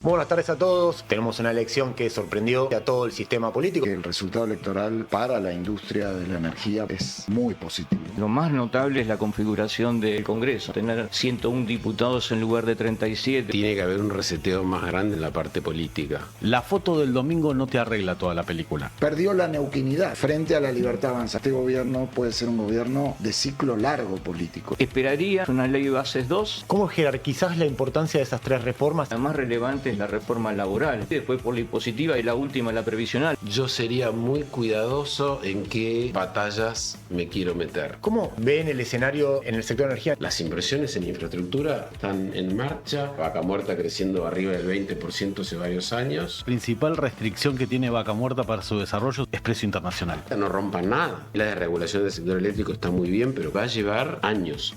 Buenas tardes a todos. Tenemos una elección que sorprendió a todo el sistema político. El resultado electoral para la industria de la energía es muy positivo. Lo más notable es la configuración del Congreso, tener 101 diputados en lugar de 37. Tiene que haber un reseteo más grande en la parte política. La foto del domingo no te arregla toda la película. Perdió la neuquinidad frente a la Libertad Avanza. Este gobierno puede ser un gobierno de ciclo largo político. Esperaría una ley de bases 2. ¿Cómo jerarquizás la importancia de esas tres reformas? La más relevante es la reforma laboral, después por la impositiva y la última la previsional. Yo sería muy cuidadoso en qué batallas me quiero meter. ¿Cómo ven el escenario en el sector de energía? Las inversiones en infraestructura están en marcha. Vaca Muerta creciendo arriba del 20% hace varios años. La principal restricción que tiene Vaca Muerta para su desarrollo es precio internacional. No rompan nada. La desregulación del sector eléctrico está muy bien, pero va a llevar años.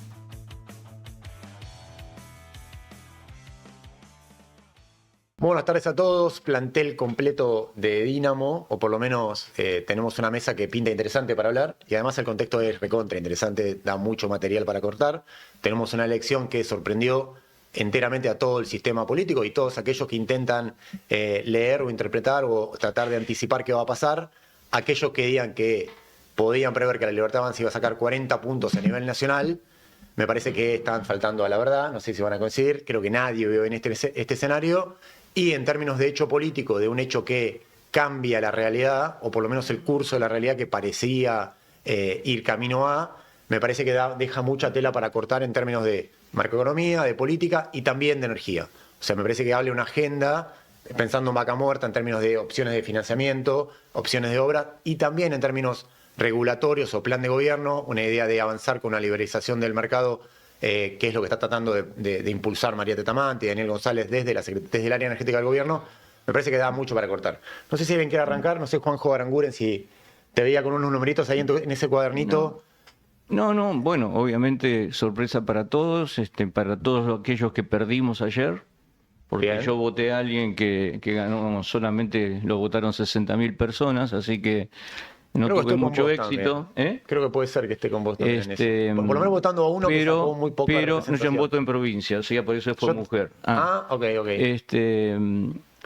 Buenas tardes a todos. Plantel completo de Dínamo, o por lo menos tenemos una mesa que pinta interesante para hablar, y además el contexto es recontra interesante, da mucho material para cortar. Tenemos una elección que sorprendió enteramente a todo el sistema político y todos aquellos que intentan leer o interpretar o tratar de anticipar qué va a pasar. Aquellos que digan que podían prever que la Libertad Avanza iba a sacar 40 puntos a nivel nacional, me parece que están faltando a la verdad. No sé si van a coincidir, creo que nadie vio en este escenario. Y en términos de hecho político, de un hecho que cambia la realidad, o por lo menos el curso de la realidad que parecía ir camino a, me parece que deja mucha tela para cortar en términos de macroeconomía, de política y también de energía. O sea, me parece que hable una agenda, pensando en Vaca Muerta, en términos de opciones de financiamiento, opciones de obra, y también en términos regulatorios o plan de gobierno, una idea de avanzar con una liberalización del mercado, que es lo que está tratando de impulsar María Tetamante y Daniel González desde el área energética del gobierno. Me parece que da mucho para cortar. No sé si alguien quiere arrancar, no sé, Juanjo Aranguren, si te veía con unos numeritos ahí en ese cuadernito. No, bueno, obviamente sorpresa para todos aquellos que perdimos ayer, porque Bien. yo voté a alguien que ganó, solamente lo votaron 60.000 personas, así que no Creo que tuve estoy con mucho vos éxito. también. Creo que puede ser que esté con vos también en eso. Por lo menos votando a uno que sacó muy poca Pero no, yo representación. voto en provincia, o sea, por eso fue mujer. Ok.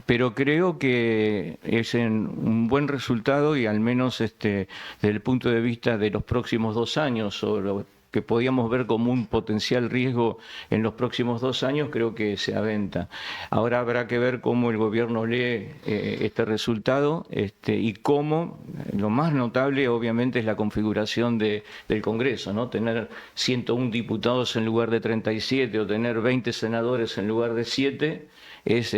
Pero creo que es un buen resultado y al menos desde el punto de vista de los próximos 2 años o lo que podíamos ver como un potencial riesgo en los próximos 2 años, creo que se aventa. Ahora habrá que ver cómo el gobierno lee este resultado y cómo, lo más notable obviamente es la configuración del Congreso, ¿no? Tener 101 diputados en lugar de 37 o tener 20 senadores en lugar de 7 es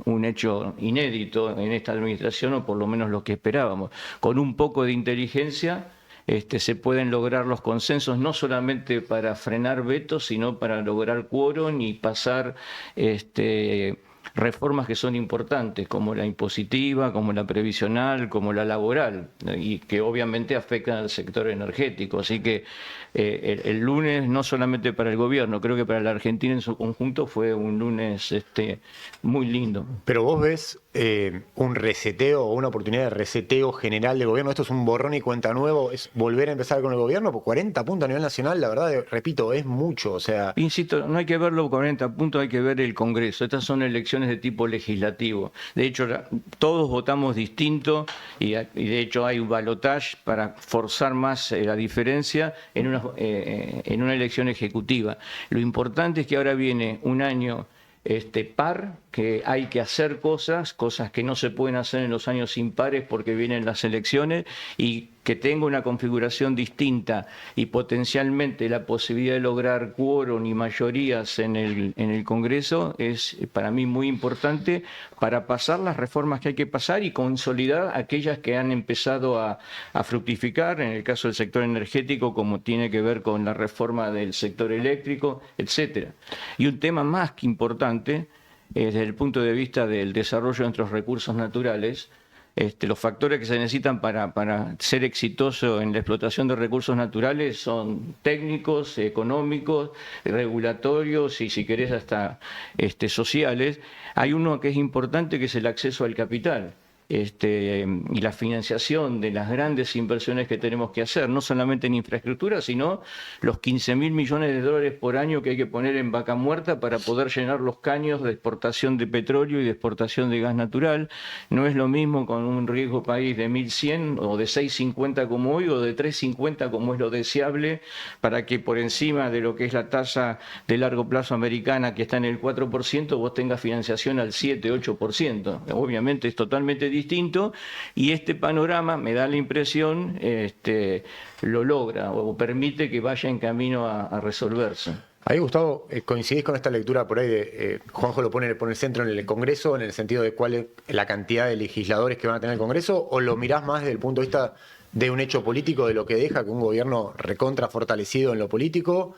un hecho inédito en esta administración, o por lo menos lo que esperábamos. Con un poco de inteligencia se pueden lograr los consensos, no solamente para frenar vetos, sino para lograr quórum y pasar reformas que son importantes, como la impositiva, como la previsional, como la laboral, y que obviamente afectan al sector energético. Así que el lunes, no solamente para el gobierno, creo que para la Argentina en su conjunto fue un lunes muy lindo. Pero vos ves un reseteo o una oportunidad de reseteo general del gobierno. Esto es un borrón y cuenta nuevo, es volver a empezar con el gobierno, por 40 puntos a nivel nacional, la verdad, repito, es mucho. O sea, insisto, no hay que verlo 40 puntos, hay que ver el Congreso. Estas son elecciones de tipo legislativo. De hecho, todos votamos distinto y de hecho hay un balotaje para forzar más la diferencia en una elección ejecutiva. Lo importante es que ahora viene un año par, que hay que hacer cosas que no se pueden hacer en los años impares porque vienen las elecciones, y que tenga una configuración distinta y potencialmente la posibilidad de lograr quórum y mayorías en el Congreso es para mí muy importante para pasar las reformas que hay que pasar y consolidar aquellas que han empezado a fructificar, en el caso del sector energético, como tiene que ver con la reforma del sector eléctrico, etcétera. Y un tema más que importante, desde el punto de vista del desarrollo de nuestros recursos naturales, los factores que se necesitan para ser exitoso en la explotación de recursos naturales son técnicos, económicos, regulatorios y, si querés, hasta sociales. Hay uno que es importante, que es el acceso al capital. y la financiación de las grandes inversiones que tenemos que hacer, no solamente en infraestructura, sino los 15.000 millones de dólares por año que hay que poner en Vaca Muerta para poder llenar los caños de exportación de petróleo y de exportación de gas natural. No es lo mismo con un riesgo país de 1.100 o de 6.50 como hoy o de 3.50 como es lo deseable, para que por encima de lo que es la tasa de largo plazo americana, que está en el 4%, vos tengas financiación al 7-8%. Obviamente es totalmente distinto, y este panorama me da la impresión lo logra o permite que vaya en camino a resolverse. Ahí, Gustavo, ¿coincidís con esta lectura por ahí de Juanjo lo pone el centro en el Congreso, en el sentido de cuál es la cantidad de legisladores que van a tener el Congreso, o lo mirás más desde el punto de vista de un hecho político, de lo que deja que un gobierno recontra fortalecido en lo político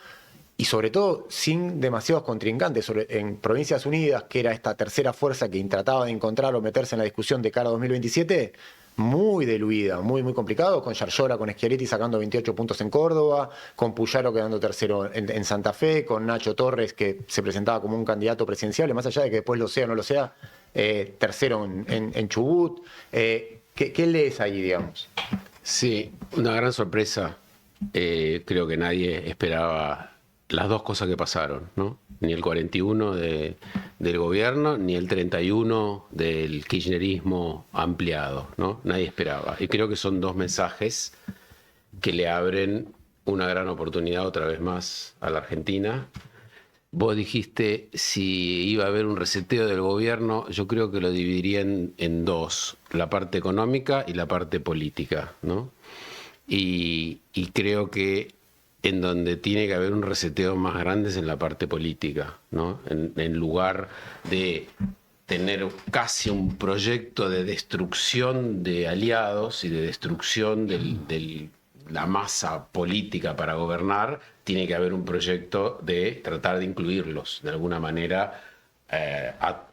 y sobre todo sin demasiados contrincantes? En Provincias Unidas, que era esta tercera fuerza que trataba de encontrar o meterse en la discusión de cara a 2027, muy diluida, muy complicado, con Yarlora, con Schiaretti sacando 28 puntos en Córdoba, con Puyaro quedando tercero en Santa Fe, con Nacho Torres, que se presentaba como un candidato presidencial, más allá de que después lo sea o no lo sea, tercero en Chubut. ¿Qué lees ahí, digamos? Sí, una gran sorpresa. Creo que nadie esperaba las dos cosas que pasaron, ¿no? Ni el 41 del gobierno, ni el 31 del kirchnerismo ampliado, ¿no? Nadie esperaba. Y creo que son dos mensajes que le abren una gran oportunidad otra vez más a la Argentina. Vos dijiste si iba a haber un reseteo del gobierno. Yo creo que lo dividiría en dos: la parte económica y la parte política, ¿no? Y creo que en donde tiene que haber un reseteo más grande es en la parte política, ¿no? En lugar de tener casi un proyecto de destrucción de aliados y de destrucción de la masa política para gobernar, tiene que haber un proyecto de tratar de incluirlos de alguna manera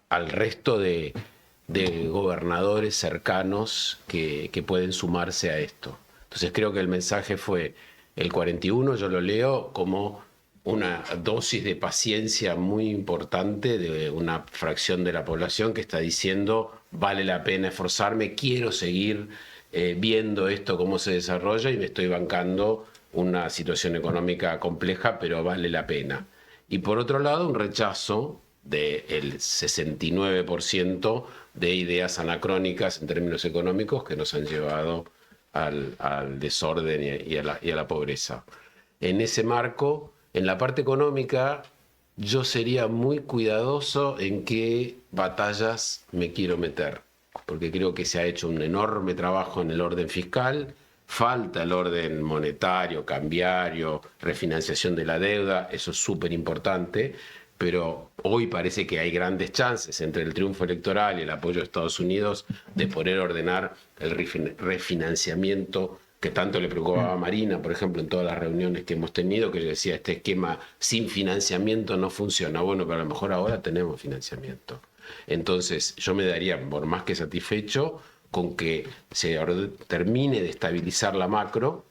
al resto de gobernadores cercanos que pueden sumarse a esto. Entonces creo que el mensaje fue: el 41 yo lo leo como una dosis de paciencia muy importante de una fracción de la población que está diciendo: vale la pena esforzarme, quiero seguir viendo esto cómo se desarrolla y me estoy bancando una situación económica compleja, pero vale la pena. Y por otro lado, un rechazo del 69% de ideas anacrónicas en términos económicos que nos han llevado al desorden y a la pobreza. En ese marco, en la parte económica, yo sería muy cuidadoso en qué batallas me quiero meter, porque creo que se ha hecho un enorme trabajo en el orden fiscal, falta el orden monetario, cambiario, refinanciación de la deuda, eso es súper importante, pero hoy parece que hay grandes chances entre el triunfo electoral y el apoyo de Estados Unidos de poder ordenar el refinanciamiento que tanto le preocupaba a Marina, por ejemplo, en todas las reuniones que hemos tenido, que yo decía: este esquema sin financiamiento no funciona. Bueno, pero a lo mejor ahora tenemos financiamiento. Entonces yo me daría por más que satisfecho con que se termine de estabilizar la macro.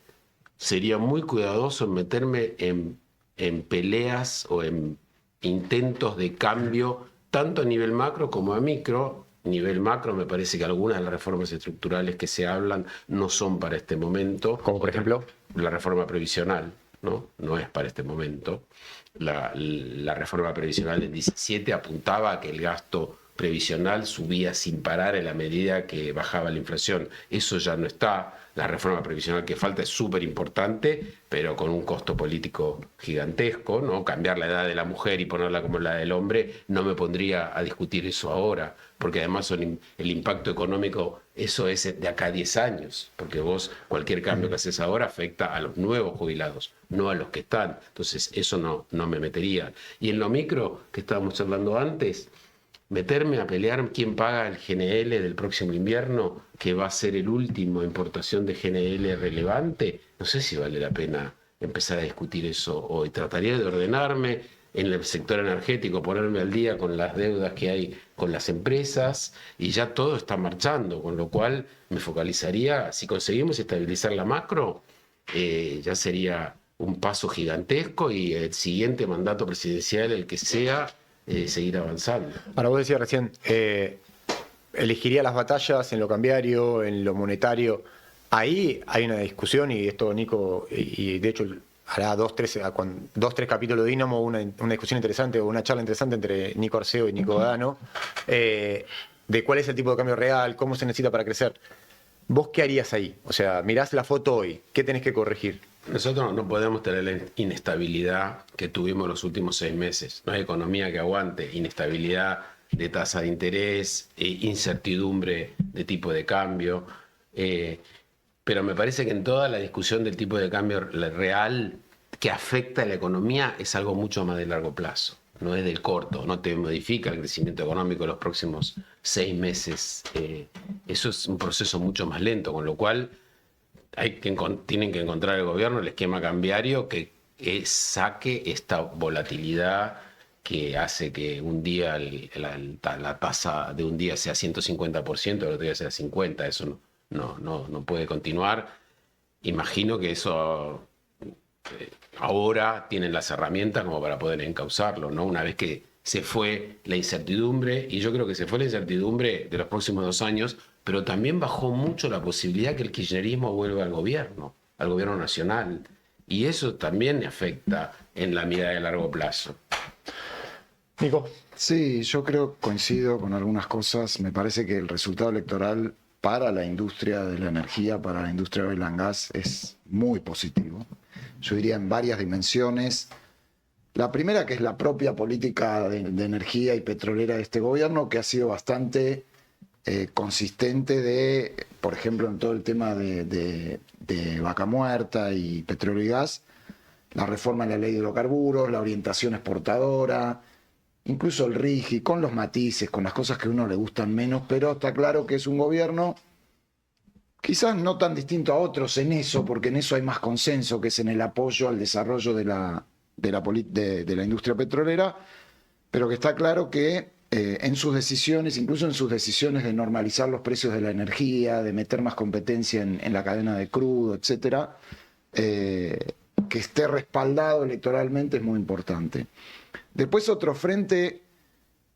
Sería muy cuidadoso en meterme en peleas o en intentos de cambio tanto a nivel macro como a micro. Nivel macro, me parece que algunas de las reformas estructurales que se hablan no son para este momento. Como por ejemplo la reforma previsional, ¿no? No es para este momento. La reforma previsional del 17 apuntaba a que el gasto previsional subía sin parar en la medida que bajaba la inflación. Eso ya no está. La reforma previsional que falta es súper importante, pero con un costo político gigantesco, ¿no? Cambiar la edad de la mujer y ponerla como la del hombre, no me pondría a discutir eso ahora, porque además el impacto económico, eso es de acá a 10 años, porque vos cualquier cambio que haces ahora afecta a los nuevos jubilados, no a los que están. Entonces eso no me metería. Y en lo micro, que estábamos hablando antes, meterme a pelear quién paga el GNL del próximo invierno, que va a ser el último importación de GNL relevante, no sé si vale la pena empezar a discutir eso hoy. Trataría de ordenarme en el sector energético, ponerme al día con las deudas que hay con las empresas, y ya todo está marchando, con lo cual me focalizaría, si conseguimos estabilizar la macro, ya sería un paso gigantesco, y el siguiente mandato presidencial, el que sea, seguir avanzando. Ahora, vos decías recién, elegiría las batallas en lo cambiario, en lo monetario. Ahí hay una discusión, y esto Nico, y de hecho hará dos, tres capítulos de Dínamo, una discusión interesante o una charla interesante entre Nico Arceo y Nico Dano, de cuál es el tipo de cambio real, cómo se necesita para crecer. ¿Vos qué harías ahí? O sea, mirás la foto hoy, ¿qué tenés que corregir? Nosotros no podemos tener la inestabilidad que tuvimos los últimos 6 meses. No hay economía que aguante inestabilidad de tasa de interés, incertidumbre de tipo de cambio. Pero me parece que en toda la discusión del tipo de cambio real que afecta a la economía es algo mucho más de largo plazo. No es del corto, no te modifica el crecimiento económico en los próximos 6 meses. Eso es un proceso mucho más lento, con lo cual tienen que encontrar el gobierno el esquema cambiario que saque esta volatilidad que hace que un día la tasa de un día sea 150%, el otro día sea 50%. Eso no puede continuar. Imagino que eso ahora tienen las herramientas como para poder encauzarlo, ¿no? Una vez que se fue la incertidumbre, y yo creo que se fue la incertidumbre de los próximos 2 años, pero también bajó mucho la posibilidad que el kirchnerismo vuelva al gobierno nacional, y eso también afecta en la mirada de largo plazo. Nico. Sí, yo coincido con algunas cosas. Me parece que el resultado electoral para la industria de la energía, para la industria de oil and gas, es muy positivo. Yo diría en varias dimensiones. La primera, que es la propia política de energía y petrolera de este gobierno, que ha sido bastante consistente por ejemplo, en todo el tema de Vaca Muerta y petróleo y gas, la reforma de la ley de hidrocarburos, la orientación exportadora, incluso el RIGI, con los matices, con las cosas que a uno le gustan menos, pero está claro que es un gobierno quizás no tan distinto a otros en eso, porque en eso hay más consenso, que es en el apoyo al desarrollo de la industria petrolera, pero que está claro que en sus decisiones, incluso en sus decisiones de normalizar los precios de la energía, de meter más competencia en la cadena de crudo, etcétera, que esté respaldado electoralmente es muy importante. Después otro frente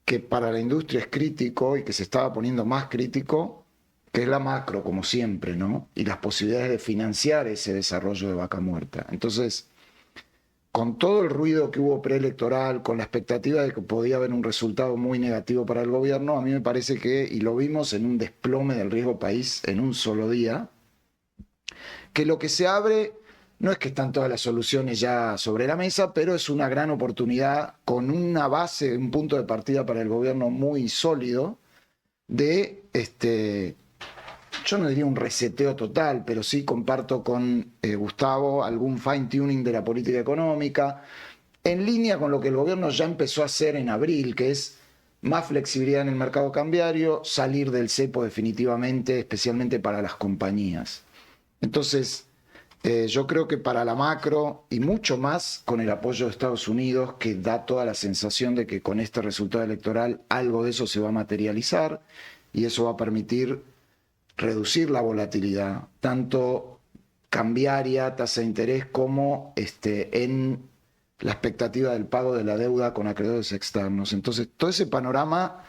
que para la industria es crítico y que se estaba poniendo más crítico, que es la macro, como siempre, ¿no? Y las posibilidades de financiar ese desarrollo de Vaca Muerta. Entonces, con todo el ruido que hubo preelectoral, con la expectativa de que podía haber un resultado muy negativo para el gobierno, a mí me parece que, y lo vimos en un desplome del riesgo país en un solo día, que lo que se abre no es que están todas las soluciones ya sobre la mesa, pero es una gran oportunidad con una base, un punto de partida para el gobierno muy sólido de, yo no diría un reseteo total, pero sí comparto con Gustavo algún fine-tuning de la política económica, en línea con lo que el gobierno ya empezó a hacer en abril, que es más flexibilidad en el mercado cambiario, salir del cepo definitivamente, especialmente para las compañías. Entonces, yo creo que para la macro, y mucho más con el apoyo de Estados Unidos, que da toda la sensación de que con este resultado electoral algo de eso se va a materializar, y eso va a permitir reducir la volatilidad, tanto cambiaria, tasa de interés, como en la expectativa del pago de la deuda con acreedores externos. Entonces, todo ese panorama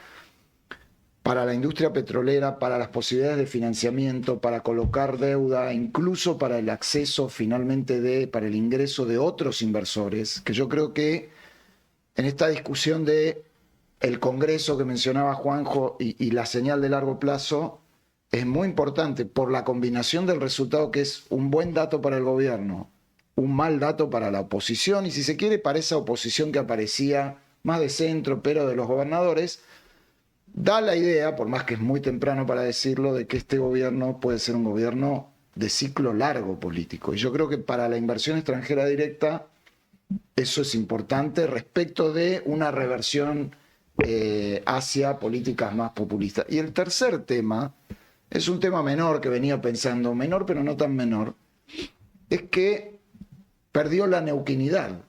para la industria petrolera, para las posibilidades de financiamiento, para colocar deuda, incluso para el acceso finalmente para el ingreso de otros inversores, que yo creo que en esta discusión de el Congreso que mencionaba Juanjo y la señal de largo plazo, es muy importante por la combinación del resultado, que es un buen dato para el gobierno, un mal dato para la oposición, y si se quiere para esa oposición que aparecía más de centro, pero de los gobernadores, da la idea, por más que es muy temprano para decirlo, de que este gobierno puede ser un gobierno de ciclo largo político. Y yo creo que para la inversión extranjera directa eso es importante respecto de una reversión hacia políticas más populistas. Y el tercer tema es un tema menor que venía pensando, menor pero no tan menor, es que perdió la neuquinidad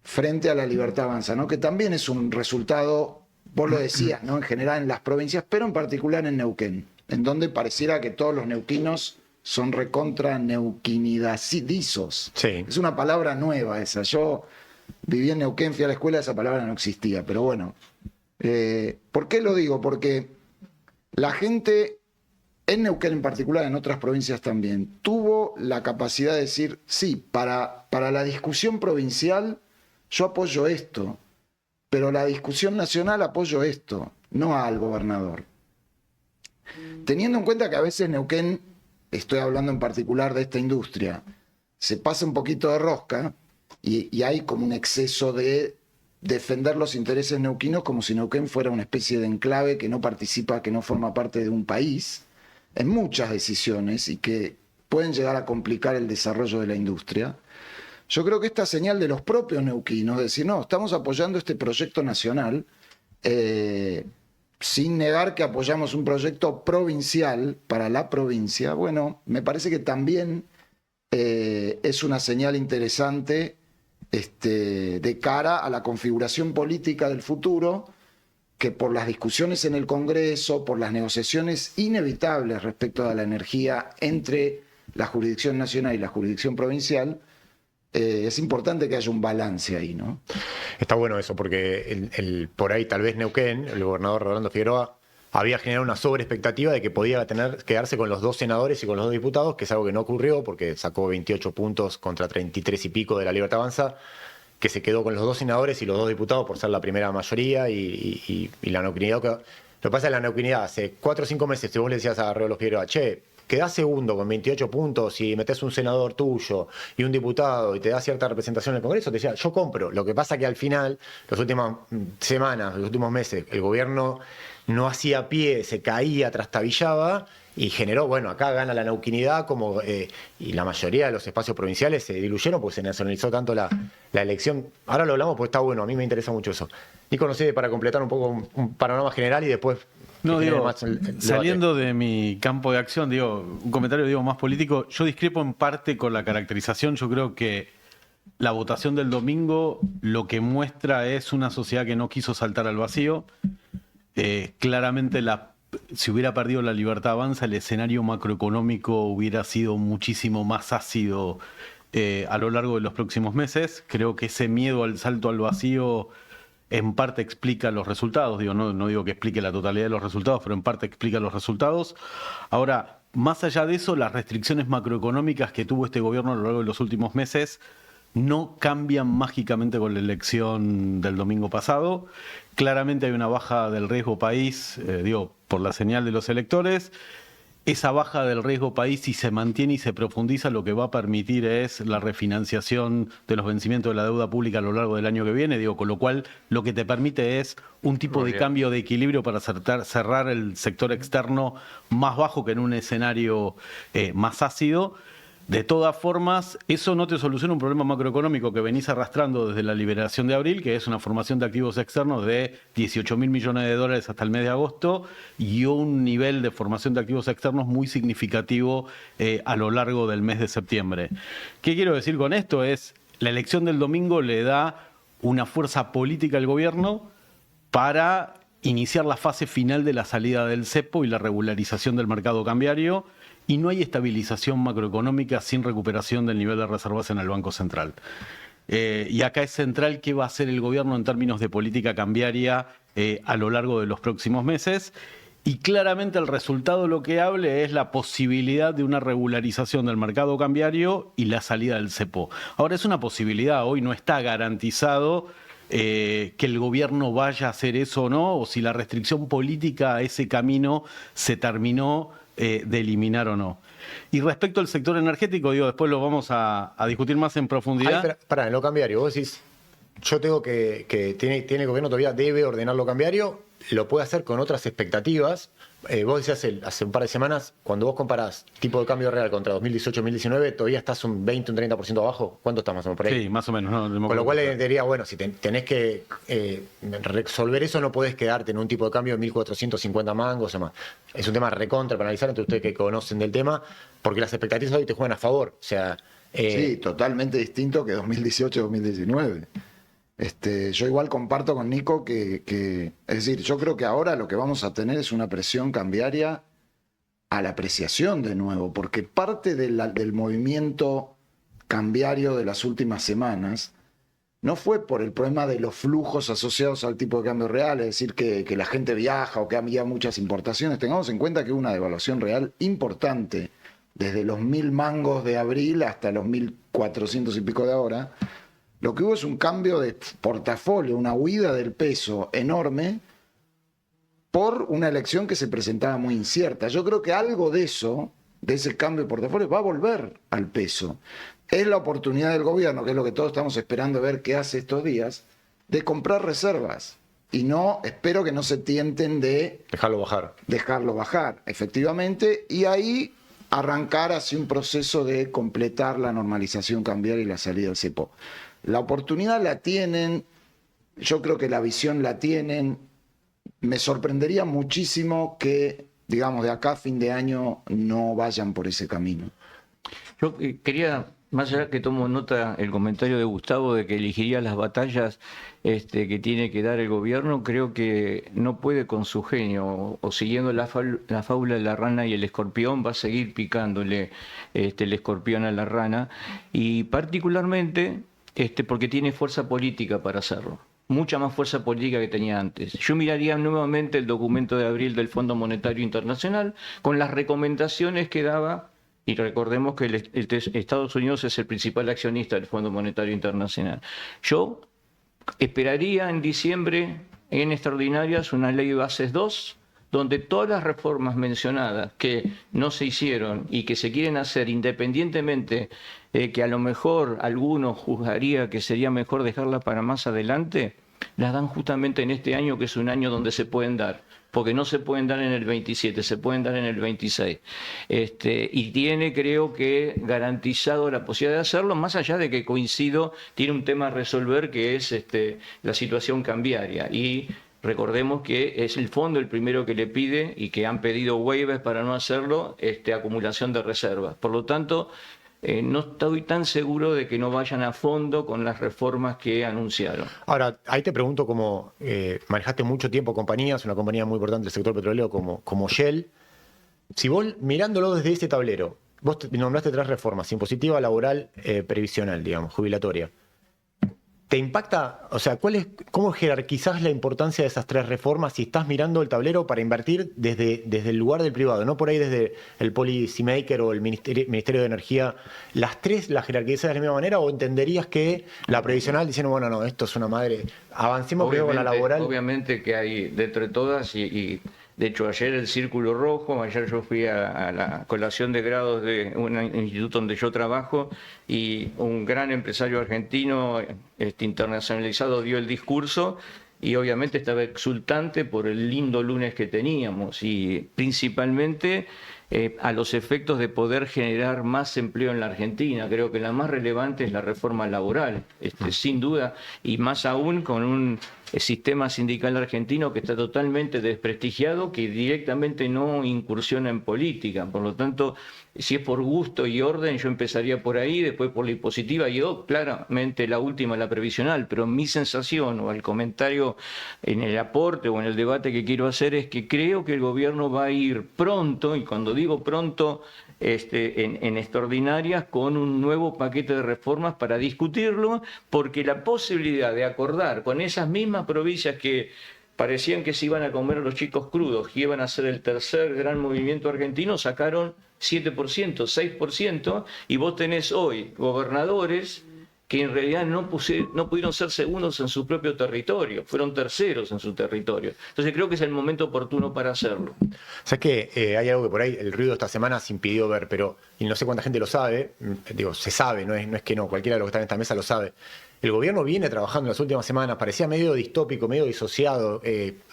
frente a la Libertad Avanza, ¿no? Que también es un resultado, vos lo decías, ¿no? En general en las provincias, pero en particular en Neuquén, en donde pareciera que todos los neuquinos son recontra neuquinidizos. Sí. Es una palabra nueva esa. Yo viví en Neuquén, fui a la escuela, esa palabra no existía, pero bueno, ¿Por qué lo digo? Porque la gente, en Neuquén en particular, en otras provincias también, tuvo la capacidad de decir, sí, para la discusión provincial yo apoyo esto, pero la discusión nacional apoyo esto, no al gobernador. Teniendo en cuenta que a veces Neuquén, estoy hablando en particular de esta industria, se pasa un poquito de rosca y hay como un exceso de defender los intereses neuquinos como si Neuquén fuera una especie de enclave que no participa, que no forma parte de un país, en muchas decisiones y que pueden llegar a complicar el desarrollo de la industria. Yo creo que esta señal de los propios neuquinos, de decir, no, estamos apoyando este proyecto nacional, sin negar que apoyamos un proyecto provincial para la provincia, bueno, me parece que también es una señal interesante de cara a la configuración política del futuro, que por las discusiones en el Congreso, por las negociaciones inevitables respecto a la energía entre la jurisdicción nacional y la jurisdicción provincial, es importante que haya un balance ahí, ¿no? Está bueno eso, porque por ahí tal vez Neuquén, el gobernador Rolando Figueroa, había generado una sobreexpectativa de que podía quedarse con los 2 senadores y con los 2 diputados, que es algo que no ocurrió porque sacó 28 puntos contra 33 y pico de la Libertad Avanza, que se quedó con los 2 senadores y los 2 diputados por ser la primera mayoría y la neuquinidad. Lo que pasa es que la neuquinidad hace 4 o 5 meses, si vos le decías a Rolando Figueroa, che, quedás segundo con 28 puntos y metés un senador tuyo y un diputado y te da cierta representación en el Congreso, te decía, yo compro. Lo que pasa que al final, las últimas semanas, los últimos meses, el gobierno no hacía pie, se caía, trastabillaba y generó, bueno, acá gana la neuquinidad y la mayoría de los espacios provinciales se diluyeron porque se nacionalizó tanto la elección. Ahora lo hablamos porque está bueno, a mí me interesa mucho eso. Nico, no sé, para completar un poco un panorama general y después... No, digo, más el saliendo de mi campo de acción, digo, un comentario digo más político, yo discrepo en parte con la caracterización, yo creo que la votación del domingo lo que muestra es una sociedad que no quiso saltar al vacío. Claramente si hubiera perdido la Libertad Avanza, el escenario macroeconómico hubiera sido muchísimo más ácido a lo largo de los próximos meses. Creo que ese miedo al salto al vacío en parte explica los resultados. Digo, no digo que explique la totalidad de los resultados, pero en parte explica los resultados. Ahora, más allá de eso, las restricciones macroeconómicas que tuvo este gobierno a lo largo de los últimos meses no cambian mágicamente con la elección del domingo pasado. Claramente hay una baja del riesgo país, por la señal de los electores. Esa baja del riesgo país, si se mantiene y se profundiza, lo que va a permitir es la refinanciación de los vencimientos de la deuda pública a lo largo del año que viene, con lo cual lo que te permite es un tipo de cambio de equilibrio para cerrar el sector externo más bajo que en un escenario más ácido. De todas formas, eso no te soluciona un problema macroeconómico que venís arrastrando desde la liberación de abril, que es una formación de activos externos de 18.000 millones de dólares hasta el mes de agosto y un nivel de formación de activos externos muy significativo a lo largo del mes de septiembre. ¿Qué quiero decir con esto? La elección del domingo le da una fuerza política al gobierno para iniciar la fase final de la salida del cepo y la regularización del mercado cambiario. Y no hay estabilización macroeconómica sin recuperación del nivel de reservas en el Banco Central. Y acá es central qué va a hacer el gobierno en términos de política cambiaria a lo largo de los próximos meses. Y claramente el resultado lo que hable es la posibilidad de una regularización del mercado cambiario y la salida del cepo. Ahora es una posibilidad, hoy no está garantizado que el gobierno vaya a hacer eso o no, o si la restricción política a ese camino se terminó de eliminar o no. Y respecto al sector energético, después lo vamos a discutir más en profundidad. Pará, en lo cambiario, vos decís, yo tengo que tiene el gobierno todavía debe ordenar lo cambiario, lo puede hacer con otras expectativas. Vos decías hace un par de semanas, cuando vos comparás tipo de cambio real contra 2018-2019, todavía estás un 20, un 30% abajo. ¿Cuánto estás más o menos por ahí? Sí, más o menos. Con lo cual diría, bueno, si tenés que resolver eso, no podés quedarte en un tipo de cambio de 1.450 mangos o más. Es un tema recontra para analizar entre ustedes que conocen del tema, porque las expectativas hoy te juegan a favor. O sea, sí, totalmente distinto que 2018-2019. Yo igual comparto con Nico es decir, yo creo que ahora lo que vamos a tener es una presión cambiaria a la apreciación de nuevo, porque parte del movimiento cambiario de las últimas semanas no fue por el problema de los flujos asociados al tipo de cambio real, es decir, que la gente viaja o que había muchas importaciones. Tengamos en cuenta que hubo una devaluación real importante, desde los 1.000 mangos de abril hasta los 1.400 y pico de ahora. Lo que hubo es un cambio de portafolio, una huida del peso enorme por una elección que se presentaba muy incierta. Yo creo que algo de eso, de ese cambio de portafolio, va a volver al peso. Es la oportunidad del gobierno, que es lo que todos estamos esperando ver qué hace estos días, de comprar reservas. Y no, espero que no se tienten de dejarlo bajar, efectivamente, y ahí arrancar hacia un proceso de completar la normalización cambiaria y la salida del cepo. La oportunidad la tienen, yo creo que la visión la tienen. Me sorprendería muchísimo que, digamos, de acá a fin de año no vayan por ese camino. Yo quería, más allá que tomo nota el comentario de Gustavo de que elegiría las batallas que tiene que dar el gobierno, creo que no puede con su genio, o siguiendo la fábula de la rana y el escorpión, va a seguir picándole el escorpión a la rana, y particularmente porque tiene fuerza política para hacerlo. Mucha más fuerza política que tenía antes. Yo miraría nuevamente el documento de abril del Fondo Monetario Internacional con las recomendaciones que daba, y recordemos que Estados Unidos es el principal accionista del Fondo Monetario Internacional. Yo esperaría en diciembre, en extraordinarias, una ley de bases 2, donde todas las reformas mencionadas que no se hicieron y que se quieren hacer independientemente, que a lo mejor alguno juzgaría que sería mejor dejarla para más adelante, las dan justamente en este año, que es un año donde se pueden dar, porque no se pueden dar en el 27, se pueden dar en el 26. Y tiene, creo que, garantizado la posibilidad de hacerlo, más allá de que coincido, tiene un tema a resolver que es la situación cambiaria. Y recordemos que es el fondo el primero que le pide, y que han pedido waivers para no hacerlo, acumulación de reservas. Por lo tanto, no estoy tan seguro de que no vayan a fondo con las reformas que anunciaron. Ahora, ahí te pregunto, como manejaste mucho tiempo compañías, una compañía muy importante del sector petrolero como Shell, si vos mirándolo desde ese tablero, vos nombraste 3 reformas: impositiva, laboral, previsional, digamos, jubilatoria. ¿Te impacta, o sea, cómo jerarquizás la importancia de esas 3 reformas si estás mirando el tablero para invertir desde el lugar del privado, no por ahí desde el policymaker o el Ministerio de Energía? ¿Las 3 las jerarquizás de la misma manera, o entenderías que la previsional diciendo, bueno, no, esto es una madre, avancemos primero con la laboral? Obviamente que hay dentro de todas, y de hecho ayer el Círculo Rojo, ayer yo fui a la colación de grados de un instituto donde yo trabajo, y un gran empresario argentino internacionalizado dio el discurso, y obviamente estaba exultante por el lindo lunes que teníamos, y principalmente a los efectos de poder generar más empleo en la Argentina. Creo que la más relevante es la reforma laboral, sin duda, y más aún con un sistema sindical argentino que está totalmente desprestigiado, que directamente no incursiona en política. Por lo tanto, si es por gusto y orden, yo empezaría por ahí, después por la impositiva, y claramente la última, la previsional. Pero mi sensación, o el comentario en el aporte o en el debate que quiero hacer, es que creo que el gobierno va a ir pronto, y cuando digo pronto, en extraordinarias, con un nuevo paquete de reformas para discutirlo, porque la posibilidad de acordar con esas mismas provincias que parecían que se iban a comer a los chicos crudos, que iban a ser el tercer gran movimiento argentino, sacaron 7%, 6%, y vos tenés hoy gobernadores que en realidad no pudieron ser segundos en su propio territorio, fueron terceros en su territorio. Entonces creo que es el momento oportuno para hacerlo. Sabes que hay algo que por ahí el ruido esta semana se impidió ver, pero, y no sé cuánta gente lo sabe, digo, se sabe, no es que no, cualquiera de los que están en esta mesa lo sabe. El gobierno viene trabajando en las últimas semanas, parecía medio distópico, medio disociado,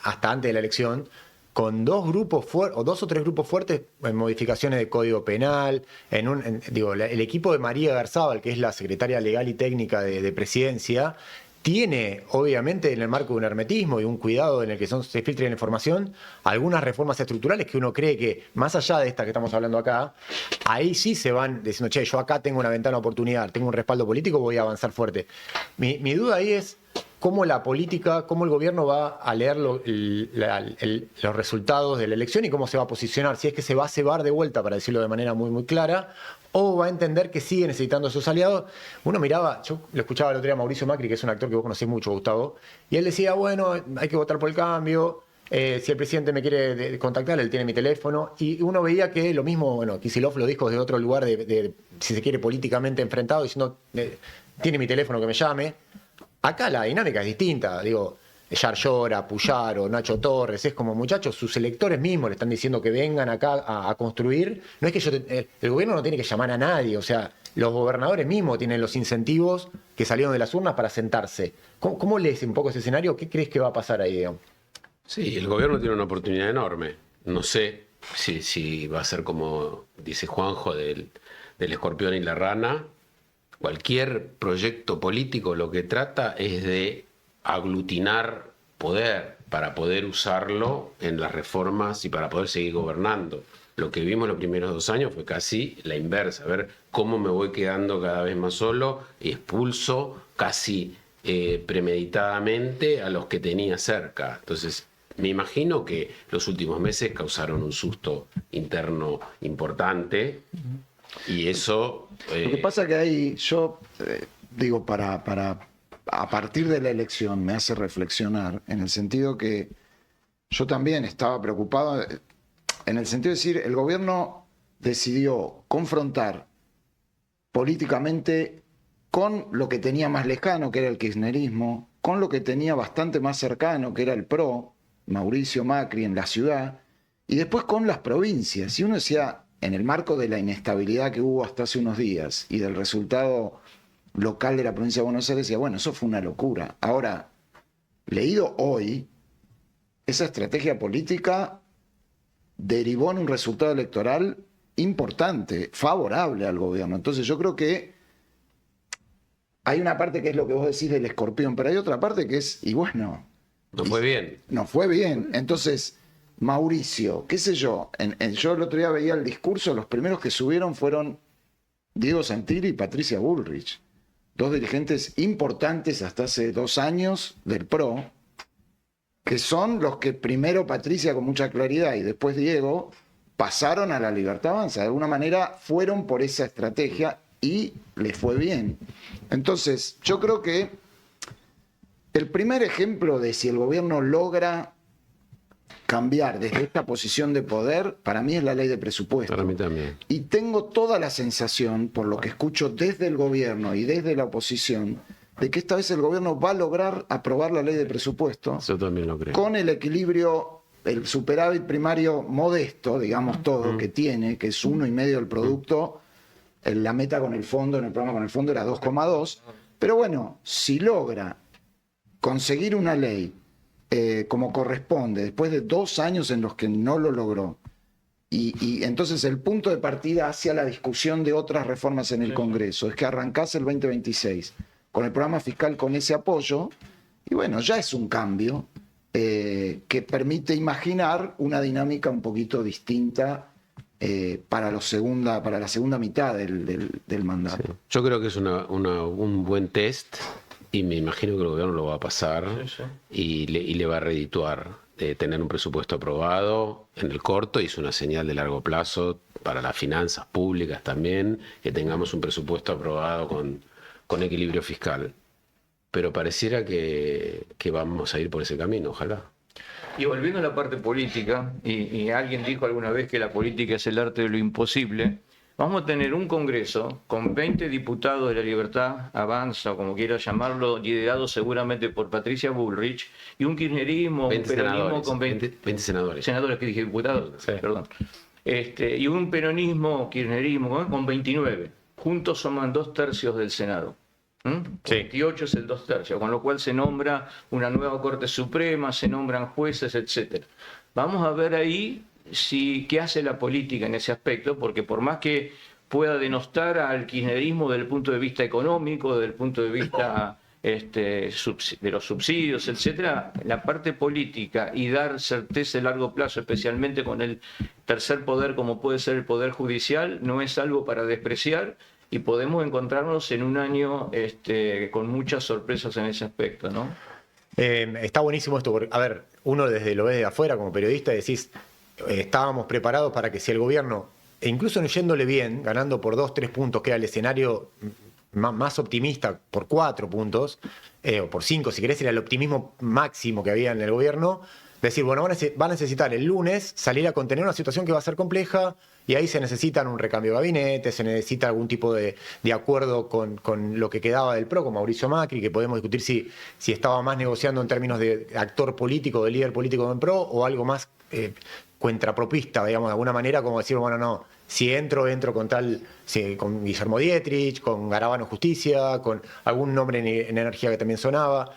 hasta antes de la elección, con 2 o 3 grupos fuertes en modificaciones de Código Penal. El equipo de María Garzábal, que es la secretaria legal y técnica de Presidencia, tiene, obviamente, en el marco de un hermetismo y un cuidado en el que se filtre la información, algunas reformas estructurales que uno cree que, más allá de esta que estamos hablando acá, ahí sí se van diciendo, che, yo acá tengo una ventana de oportunidad, tengo un respaldo político, voy a avanzar fuerte. Mi duda ahí es, cómo la política, cómo el gobierno va a leer los resultados de la elección y cómo se va a posicionar, si es que se va a cebar de vuelta, para decirlo de manera muy, muy clara, o va a entender que sigue necesitando a sus aliados. Uno miraba, yo lo escuchaba el otro día a Mauricio Macri, que es un actor que vos conocés mucho, Gustavo, y él decía, bueno, hay que votar por el cambio, si el presidente me quiere contactar, él tiene mi teléfono, y uno veía que lo mismo, bueno, Kicillof lo dijo desde otro lugar, si se quiere, políticamente enfrentado, diciendo, tiene mi teléfono, que me llame. Acá la dinámica es distinta, digo, Yar Llora, Puyaro, Nacho Torres, es como, muchachos, sus electores mismos le están diciendo que vengan acá a construir. No es que el gobierno no tiene que llamar a nadie, o sea, los gobernadores mismos tienen los incentivos que salieron de las urnas para sentarse. ¿Cómo lees un poco ese escenario? ¿Qué crees que va a pasar ahí, digamos? Sí, el gobierno tiene una oportunidad enorme. No sé si va a ser como dice Juanjo del escorpión y la rana. Cualquier proyecto político lo que trata es de aglutinar poder para poder usarlo en las reformas y para poder seguir gobernando. Lo que vimos los primeros 2 años fue casi la inversa, a ver cómo me voy quedando cada vez más solo y expulso casi premeditadamente a los que tenía cerca. Entonces, me imagino que los últimos meses causaron un susto interno importante y eso... Lo que pasa que ahí yo digo, a partir de la elección me hace reflexionar en el sentido que yo también estaba preocupado, en el sentido de decir, el gobierno decidió confrontar políticamente con lo que tenía más lejano, que era el kirchnerismo, con lo que tenía bastante más cercano, que era el PRO, Mauricio Macri en la ciudad, y después con las provincias. Y uno decía, en el marco de la inestabilidad que hubo hasta hace unos días y del resultado local de la provincia de Buenos Aires, decía, bueno, eso fue una locura. Ahora, leído hoy, esa estrategia política derivó en un resultado electoral importante, favorable al gobierno. Entonces yo creo que hay una parte que es lo que vos decís del escorpión, pero hay otra parte que es, y bueno... No fue bien. No fue bien. Entonces, Mauricio, qué sé yo, yo el otro día veía el discurso, los primeros que subieron fueron Diego Santilli y Patricia Bullrich, 2 dirigentes importantes hasta hace 2 años del PRO, que son los que primero Patricia con mucha claridad y después Diego pasaron a la Libertad Avanza. De alguna manera fueron por esa estrategia y les fue bien. Entonces, yo creo que el primer ejemplo de si el gobierno logra cambiar desde esta posición de poder, para mí es la ley de presupuesto. Para mí también. Y tengo toda la sensación, por lo que escucho desde el gobierno y desde la oposición, de que esta vez el gobierno va a lograr aprobar la ley de presupuesto. Yo también lo creo. Con el equilibrio, el superávit primario modesto, digamos todo, que tiene, que es 1,5 del producto. La meta con el fondo, en el programa con el fondo era 2,2. Pero bueno, si logra conseguir una ley como corresponde, después de 2 años en los que no lo logró, y entonces el punto de partida hacia la discusión de otras reformas en el Congreso es que arrancase el 2026 con el programa fiscal con ese apoyo, y bueno, ya es un cambio que permite imaginar una dinámica un poquito distinta para la segunda mitad del mandato. Sí. Yo creo que es un buen test y me imagino que el gobierno lo va a pasar y le va a redituar tener un presupuesto aprobado en el corto, y es una señal de largo plazo para las finanzas públicas también, que tengamos un presupuesto aprobado con equilibrio fiscal. Pero pareciera que vamos a ir por ese camino, ojalá. Y volviendo a la parte política, y alguien dijo alguna vez que la política es el arte de lo imposible, vamos a tener un Congreso con 20 diputados de la Libertad Avanza, o como quiera llamarlo, liderado seguramente por Patricia Bullrich, y un kirchnerismo, un peronismo con 20 senadores. Senadores, que dije diputados, sí. Perdón. Y un peronismo, kirchnerismo con 29. Juntos suman 2/3 del Senado. Sí. 28 es el 2/3, con lo cual se nombra una nueva Corte Suprema, se nombran jueces, etc. Vamos a ver ahí qué hace la política en ese aspecto, porque por más que pueda denostar al kirchnerismo desde el punto de vista económico, desde el punto de vista de los subsidios, etc., la parte política y dar certeza a largo plazo, especialmente con el tercer poder como puede ser el Poder Judicial, no es algo para despreciar. y podemos encontrarnos en un año con muchas sorpresas en ese aspecto, ¿no? Está buenísimo esto, porque, a ver, uno desde lo ve de afuera como periodista decís, estábamos preparados para que si el gobierno, e incluso no yéndole bien, ganando por 2, 3 puntos, que era el escenario más optimista por 4 puntos, o por 5, si querés, era el optimismo máximo que había en el gobierno, decir, bueno, va a necesitar el lunes salir a contener una situación que va a ser compleja, y ahí se necesitan un recambio de gabinete, se necesita algún tipo de acuerdo con lo que quedaba del PRO, con Mauricio Macri, que podemos discutir si estaba más negociando en términos de actor político, de líder político del PRO, o algo más contrapropista, digamos, de alguna manera, como decir, bueno, no, si entro con tal, con Guillermo Dietrich, con Garabano Justicia, con algún nombre en energía que también sonaba.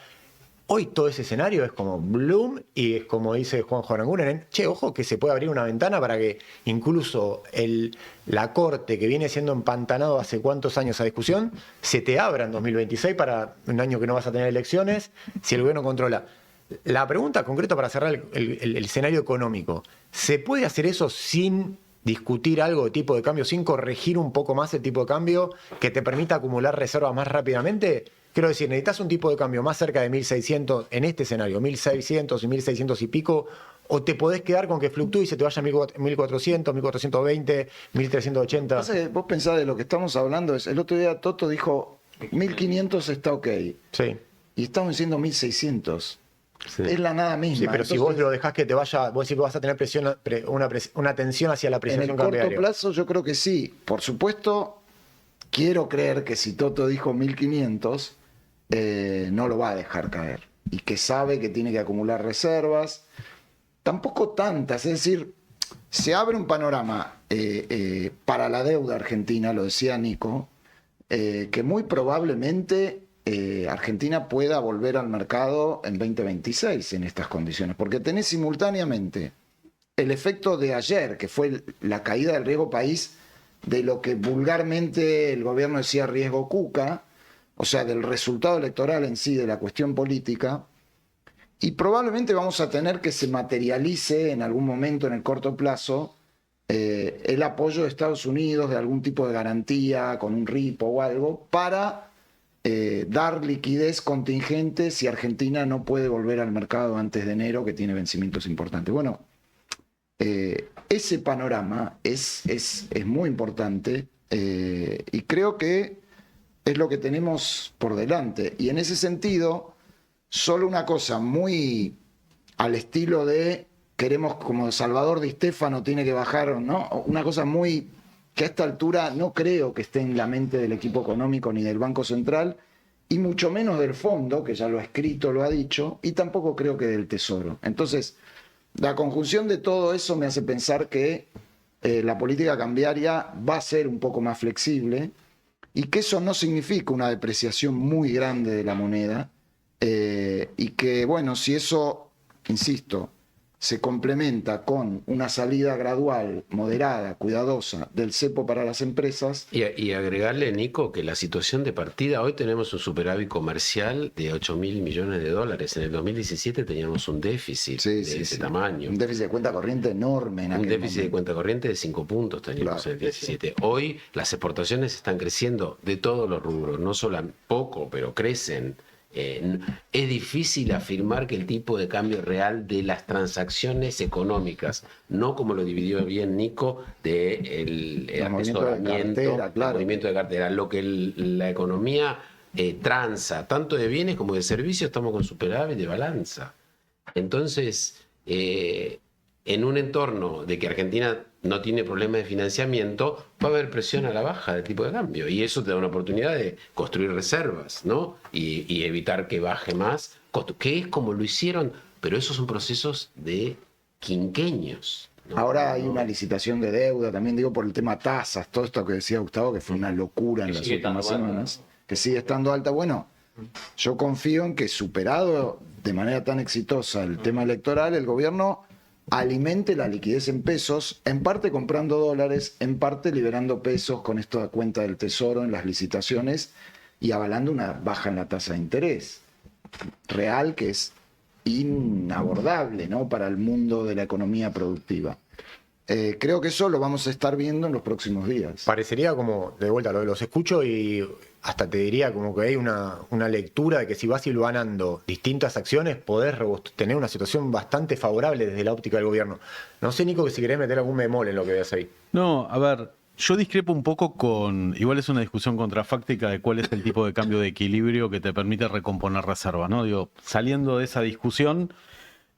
Hoy todo ese escenario es como Bloom, y es como dice Juanjo Aranguren, che, ojo que se puede abrir una ventana para que incluso la corte que viene siendo empantanado hace cuántos años a discusión, se te abra en 2026 para un año que no vas a tener elecciones, si el gobierno controla. La pregunta concreta para cerrar el escenario económico, ¿se puede hacer eso sin discutir algo de tipo de cambio, sin corregir un poco más el tipo de cambio que te permita acumular reservas más rápidamente? Quiero decir, necesitas un tipo de cambio más cerca de 1.600 en este escenario, 1.600 y 1.600 y pico, o te podés quedar con que fluctúe y se te vaya a 1.400, 1.420, 1.380. Vos pensás de lo que estamos hablando, el otro día Toto dijo 1.500 está ok, Sí. y estamos diciendo 1.600. Sí. Es la nada misma. Sí, pero si vos lo dejás que te vaya, vos decís que vas a tener una tensión hacia la en apreciación el corto cambiaria. plazo yo creo que sí. Por supuesto, quiero creer que si Toto dijo 1.500, no lo va a dejar caer. Y que sabe que tiene que acumular reservas. Tampoco tantas, es decir, se abre un panorama para la deuda argentina, lo decía Nico, que muy probablemente Argentina pueda volver al mercado en 2026 en estas condiciones, porque tenés simultáneamente el efecto de ayer, que fue la caída del riesgo país, de lo que vulgarmente el gobierno decía riesgo Cuca, o sea, del resultado electoral en sí, de la cuestión política, y probablemente vamos a tener que se materialice en algún momento en el corto plazo el apoyo de Estados Unidos de algún tipo de garantía con un RIPO o algo para dar liquidez contingente si Argentina no puede volver al mercado antes de enero, que tiene vencimientos importantes. Bueno, ese panorama es muy importante y creo que es lo que tenemos por delante. Y en ese sentido, solo una cosa muy al estilo de queremos, como Salvador Di Stéfano tiene que bajar, ¿no? Una cosa muy que a esta altura no creo que esté en la mente del equipo económico ni del Banco Central, y mucho menos del Fondo, que ya lo ha escrito, lo ha dicho, y tampoco creo que del Tesoro. Entonces, la conjunción de todo eso me hace pensar que la política cambiaria va a ser un poco más flexible, y que eso no significa una depreciación muy grande de la moneda, y que, bueno, si eso, insisto, se complementa con una salida gradual, moderada, cuidadosa del cepo para las empresas. Y agregarle, Nico, que la situación de partida, hoy tenemos un superávit comercial de 8.000 millones de dólares. En el 2017 teníamos un déficit de ese tamaño. Un déficit de cuenta corriente enorme. Un déficit de cuenta corriente de 5 puntos teníamos en el 2017. Hoy las exportaciones están creciendo de todos los rubros, no solo poco, pero crecen. Es difícil afirmar que el tipo de cambio real de las transacciones económicas, no como lo dividió bien Nico, del asesoramiento, el movimiento de cartera, lo que la economía transa, tanto de bienes como de servicios, estamos con superávit de balanza. Entonces, en un entorno de que Argentina no tiene problema de financiamiento, va a haber presión a la baja del tipo de cambio. Y eso te da una oportunidad de construir reservas, ¿no? Y evitar que baje más, que es como lo hicieron, pero esos son procesos de quinqueños, ¿no? Ahora hay una licitación de deuda, también digo por el tema tasas, todo esto que decía Gustavo, que fue una locura en las últimas semanas, que sigue estando alta. Bueno, yo confío en que, superado de manera tan exitosa el tema electoral, el gobierno alimente la liquidez en pesos, en parte comprando dólares, en parte liberando pesos con esto de cuenta del Tesoro en las licitaciones y avalando una baja en la tasa de interés real, que es inabordable, ¿no?, para el mundo de la economía productiva. Creo que eso lo vamos a estar viendo en los próximos días. Parecería como, de vuelta, los escucho y hasta te diría como que hay una lectura de que si vas hilvanando distintas acciones, podés tener una situación bastante favorable desde la óptica del gobierno. No sé, Nico, que si querés meter algún bemol en lo que veas ahí. No, a ver, yo discrepo un poco igual es una discusión contrafáctica de cuál es el tipo de cambio de equilibrio que te permite recomponer reservas, ¿no? Digo, saliendo de esa discusión,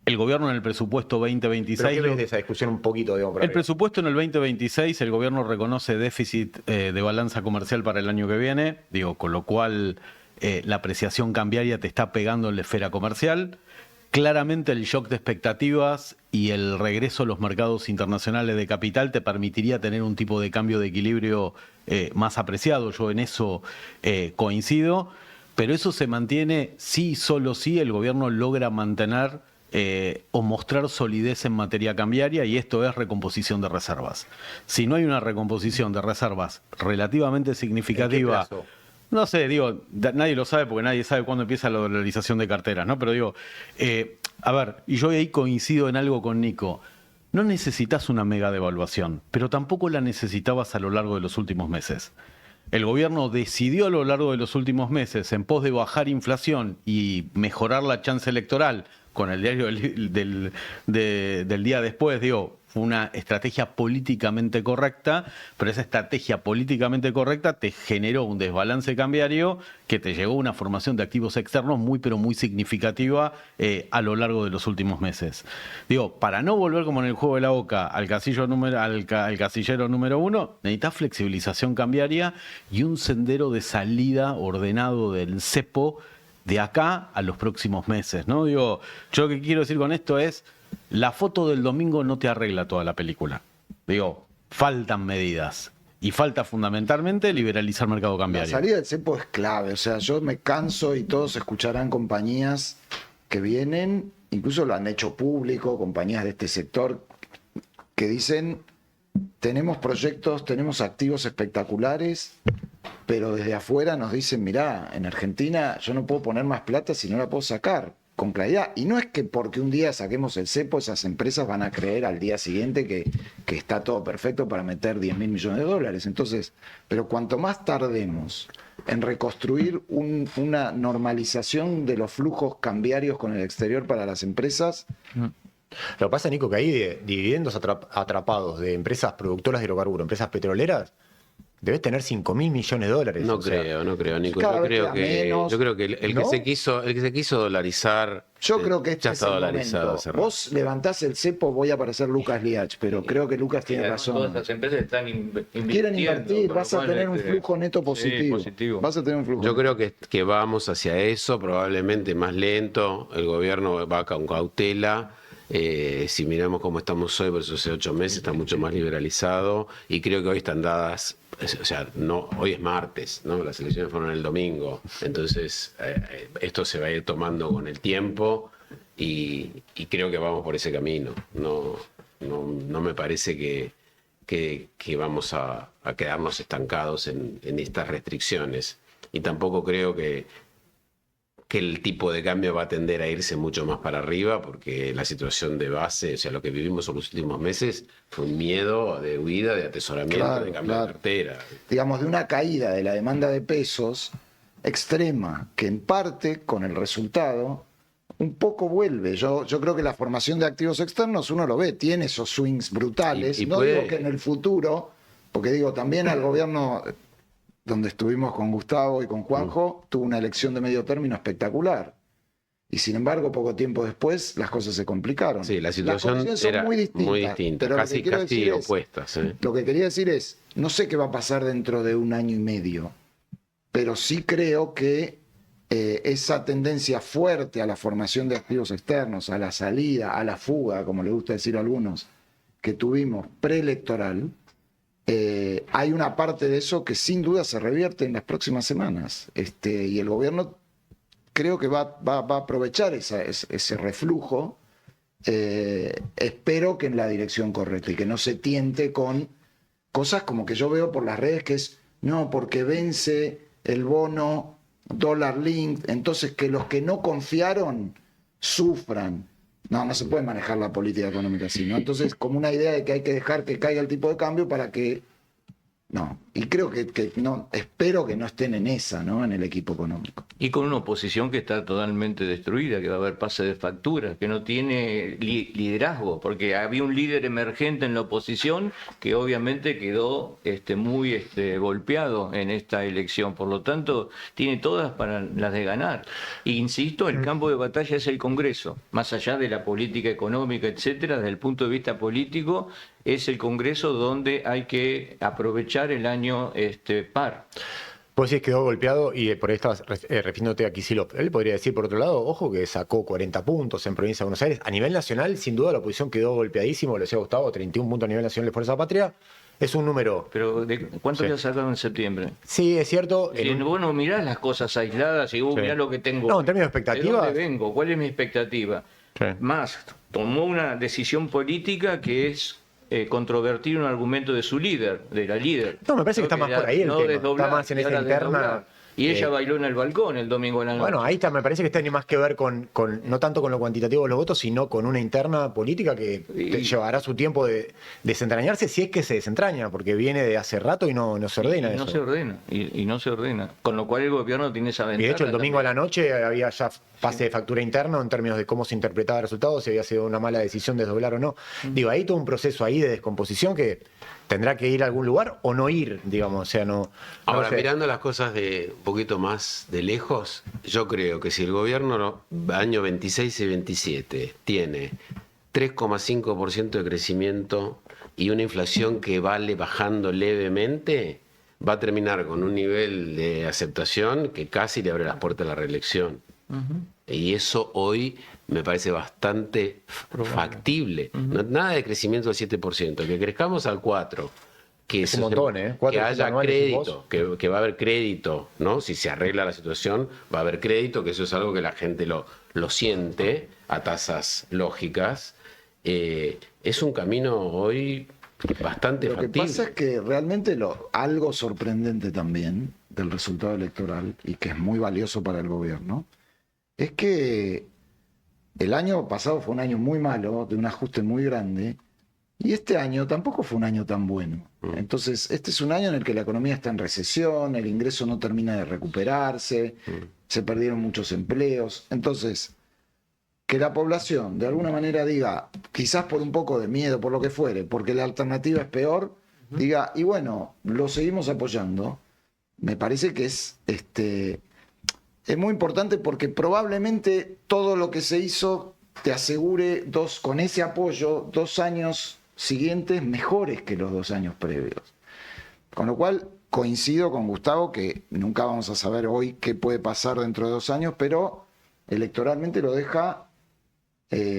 el gobierno en el presupuesto ¿Pero 2026... qué ves de esa discusión un poquito, digamos, por El arriba? presupuesto en el 2026, el gobierno reconoce déficit de balanza comercial para el año que viene, digo, con lo cual la apreciación cambiaria te está pegando en la esfera comercial. Claramente el shock de expectativas y el regreso a los mercados internacionales de capital te permitiría tener un tipo de cambio de equilibrio más apreciado. Yo en eso coincido, pero eso se mantiene si solo si el gobierno logra mantener o mostrar solidez en materia cambiaria, y esto es recomposición de reservas. Si no hay una recomposición de reservas relativamente significativa, ¿En qué plazo? no sé, digo, nadie lo sabe porque nadie sabe cuándo empieza la dolarización de carteras, ¿no? Pero digo, a ver, y yo ahí coincido en algo con Nico, no necesitas una mega devaluación, pero tampoco la necesitabas a lo largo de los últimos meses. El gobierno decidió a lo largo de los últimos meses, en pos de bajar inflación y mejorar la chance electoral, con el diario del día después, digo, fue una estrategia políticamente correcta, pero esa estrategia políticamente correcta te generó un desbalance cambiario que te llevó a una formación de activos externos muy, pero muy significativa a lo largo de los últimos meses. Digo, para no volver como en el juego de la oca al casillero número 1, necesitas flexibilización cambiaria y un sendero de salida ordenado del cepo de acá a los próximos meses, ¿no? Digo, yo lo que quiero decir con esto es, la foto del domingo no te arregla toda la película. Digo, faltan medidas. Y falta fundamentalmente liberalizar el mercado La cambiario. salida del cepo es clave. O sea, yo me canso y todos escucharán compañías que vienen, incluso lo han hecho público, compañías de este sector, que dicen, tenemos proyectos, tenemos activos espectaculares, pero desde afuera nos dicen, mirá, en Argentina yo no puedo poner más plata si no la puedo sacar con claridad. Y no es que porque un día saquemos el cepo, esas empresas van a creer al día siguiente que está todo perfecto para meter 10.000 millones de dólares. Entonces, pero cuanto más tardemos en reconstruir una normalización de los flujos cambiarios con el exterior para las empresas, Lo que pasa, Nico, que hay de dividendos atrapados de empresas productoras de hidrocarburos, empresas petroleras, debes tener 5.000 millones de dólares. No o sea, creo, Nico. cada Yo vez creo queda que, menos, yo creo que el ¿no? que se quiso dolarizar, yo creo que este ya es está el dolarizado momento. hace rato. Vos levantás el cepo, voy a parecer Lucas Liach, pero creo que Lucas tiene Todas razón. las empresas están invirtiendo. Quieren invertir, con lo vas a cual, tener un flujo neto sí, positivo. positivo. Vas a tener un flujo Yo neto. creo que vamos hacia eso, probablemente más lento. El gobierno va con cautela. Si miramos cómo estamos hoy versus hace 8 meses, está mucho más liberalizado. Y creo que hoy están dadas, o sea, no, hoy es martes, ¿no? Las elecciones fueron el domingo. Entonces, esto se va a ir tomando con el tiempo y creo que vamos por ese camino. No me parece que vamos a quedarnos estancados en estas restricciones. Y tampoco creo que el tipo de cambio va a tender a irse mucho más para arriba, porque la situación de base, o sea, lo que vivimos en los últimos meses fue un miedo de huida, de atesoramiento, Claro, de cambio claro. de cartera. Digamos, de una caída de la demanda de pesos extrema, que en parte, con el resultado, un poco vuelve. Yo creo que la formación de activos externos, uno lo ve, tiene esos swings brutales. Y no puede- digo que en el futuro, porque digo, también al gobierno donde estuvimos con Gustavo y con Juanjo, tuvo una elección de medio término espectacular. Y sin embargo, poco tiempo después, las cosas se complicaron. Sí, la Las situación condiciones son era muy distintas. Pero lo que casi, quiero casi decir es, opuestas. lo que quería decir es, no sé qué va a pasar dentro de 1 año y medio, pero sí creo que esa tendencia fuerte a la formación de activos externos, a la salida, a la fuga, como le gusta decir a algunos, que tuvimos preelectoral, hay una parte de eso que sin duda se revierte en las próximas semanas. Y el gobierno creo que va a aprovechar ese reflujo. Espero que en la dirección correcta y que no se tiente con cosas como que yo veo por las redes, que es, no, porque vence el bono dólar link, entonces que los que no confiaron sufran. No se puede manejar la política económica así, ¿no? Entonces, como una idea de que hay que dejar que caiga el tipo de cambio para que... No, y creo que no, espero que no estén en esa, ¿no? En el equipo económico. Y con una oposición que está totalmente destruida, que va a haber pase de factura, que no tiene liderazgo, porque había un líder emergente en la oposición que obviamente quedó muy golpeado en esta elección. Por lo tanto, tiene todas para las de ganar. E insisto, el campo de batalla es el Congreso, más allá de la política económica, etcétera, desde el punto de vista político, es el Congreso donde hay que aprovechar el año par. Pues sí, quedó golpeado y por ahí estabas refiriéndote a Kicillof. Él podría decir, por otro lado, ojo que sacó 40 puntos en Provincia de Buenos Aires. A nivel nacional, sin duda, la oposición quedó golpeadísimo, le decía Gustavo, 31 puntos a nivel nacional de Fuerza Patria. Es un número... Pero ¿cuánto Sí. había sacado en septiembre? Sí, es cierto. Si vos no mirás las cosas aisladas y Sí. mirá lo que tengo. No, en términos de ¿De expectativas... dónde vengo? ¿Cuál es mi expectativa? Sí. Más, tomó una decisión política que es controvertir un argumento de su líder, de la líder. No, me parece que está más por ahí el tema. Desdoblar, Está más en y esa ahora interna. desdoblar. Y ella bailó en el balcón el domingo en la noche. Bueno, ahí está, me parece que tiene más que ver con no tanto con lo cuantitativo de los votos, sino con una interna política que llevará su tiempo de desentrañarse, si es que se desentraña, porque viene de hace rato y no se ordena y eso. no se ordena, y no se ordena. Con lo cual el gobierno tiene esa ventaja. Y de hecho, el domingo a también. la noche había ya pase de factura interna en términos de cómo se interpretaba el resultado, si había sido una mala decisión desdoblar o no. Digo, hay todo un proceso ahí de descomposición que tendrá que ir a algún lugar o no ir, digamos, o sea, no... Ahora, sé. mirando las cosas de un poquito más de lejos, yo creo que si el gobierno año 26 y 27 tiene 3,5% de crecimiento y una inflación que vale bajando levemente, va a terminar con un nivel de aceptación que casi le abre las puertas a la reelección. Y eso hoy me parece bastante factible. Nada de crecimiento del 7%, que crezcamos al 4%. Que, Es un montón, ¿eh? 4% que haya anuales en vos. crédito, que va a haber crédito, ¿no? Si se arregla la situación, va a haber crédito, que eso es algo que la gente lo siente a tasas lógicas. Es un camino hoy bastante Lo que factible. pasa es que realmente algo sorprendente también del resultado electoral, y que es muy valioso para el gobierno, es que el año pasado fue un año muy malo, de un ajuste muy grande, y este año tampoco fue un año tan bueno. Entonces, este es un año en el que la economía está en recesión, el ingreso no termina de recuperarse, se perdieron muchos empleos. Entonces, que la población de alguna manera diga, quizás por un poco de miedo, por lo que fuere, porque la alternativa es peor, diga, y bueno, lo seguimos apoyando, me parece que es muy importante, porque probablemente todo lo que se hizo te asegure con ese apoyo 2 años siguientes mejores que los 2 años previos. Con lo cual coincido con Gustavo que nunca vamos a saber hoy qué puede pasar dentro de 2 años, pero electoralmente lo deja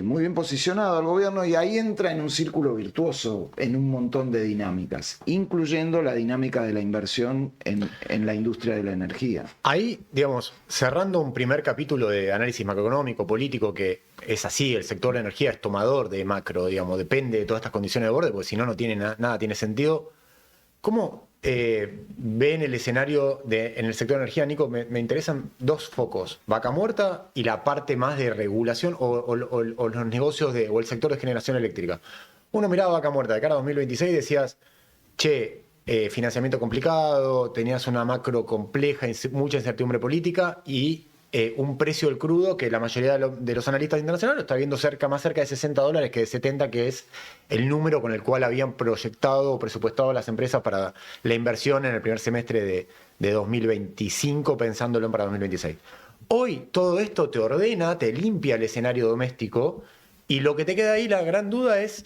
muy bien posicionado al gobierno, y ahí entra en un círculo virtuoso en un montón de dinámicas, incluyendo la dinámica de la inversión en la industria de la energía. Ahí, digamos, cerrando un primer capítulo de análisis macroeconómico, político, que es así, el sector de energía es tomador de macro, digamos, depende de todas estas condiciones de borde, porque si no, no tiene nada tiene sentido. ¿Cómo ven el escenario en el sector de energía, Nico? Me interesan 2 focos, Vaca Muerta y la parte más de regulación o los negocios o el sector de generación eléctrica. Uno miraba Vaca Muerta de cara a 2026 y decías, che, financiamiento complicado, tenías una macro compleja, mucha incertidumbre política y un precio del crudo que la mayoría de los analistas internacionales lo está viendo más cerca de $60 que de 70, que es el número con el cual habían proyectado o presupuestado las empresas para la inversión en el primer semestre de 2025, pensándolo para 2026. Hoy todo esto te ordena, te limpia el escenario doméstico, y lo que te queda ahí, la gran duda es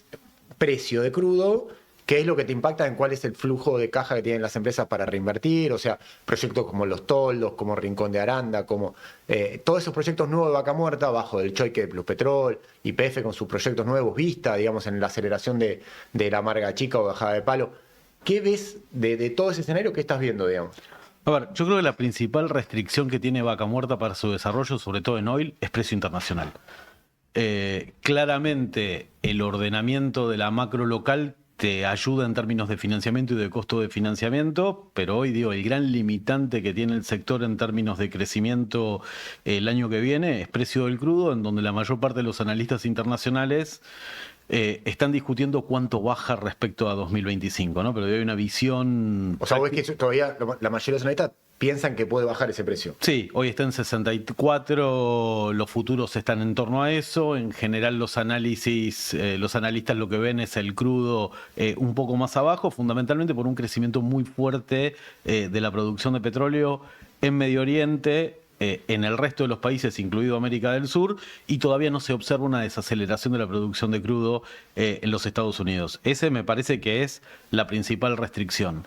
precio de crudo, qué es lo que te impacta en cuál es el flujo de caja que tienen las empresas para reinvertir, o sea, proyectos como Los Toldos, como Rincón de Aranda, como todos esos proyectos nuevos de Vaca Muerta, bajo del choique de Pluspetrol, YPF con sus proyectos nuevos, Vista, digamos, en la aceleración de la Amarga Chica o Bajada de Palo. ¿Qué ves de todo ese escenario? ¿Qué estás viendo, digamos? A ver, yo creo que la principal restricción que tiene Vaca Muerta para su desarrollo, sobre todo en oil, es precio internacional. Claramente el ordenamiento de la macro local te ayuda en términos de financiamiento y de costo de financiamiento, pero hoy digo, el gran limitante que tiene el sector en términos de crecimiento el año que viene es precio del crudo, en donde la mayor parte de los analistas internacionales están discutiendo cuánto baja respecto a 2025, ¿no? Pero hay una visión... O sea, vos ves que todavía la mayoría de los analistas piensan que puede bajar ese precio. Sí, hoy está en 64, los futuros están en torno a eso. En general los analistas lo que ven es el crudo un poco más abajo, fundamentalmente por un crecimiento muy fuerte de la producción de petróleo en Medio Oriente, en el resto de los países, incluido América del Sur, y todavía no se observa una desaceleración de la producción de crudo en los Estados Unidos. Ese me parece que es la principal restricción.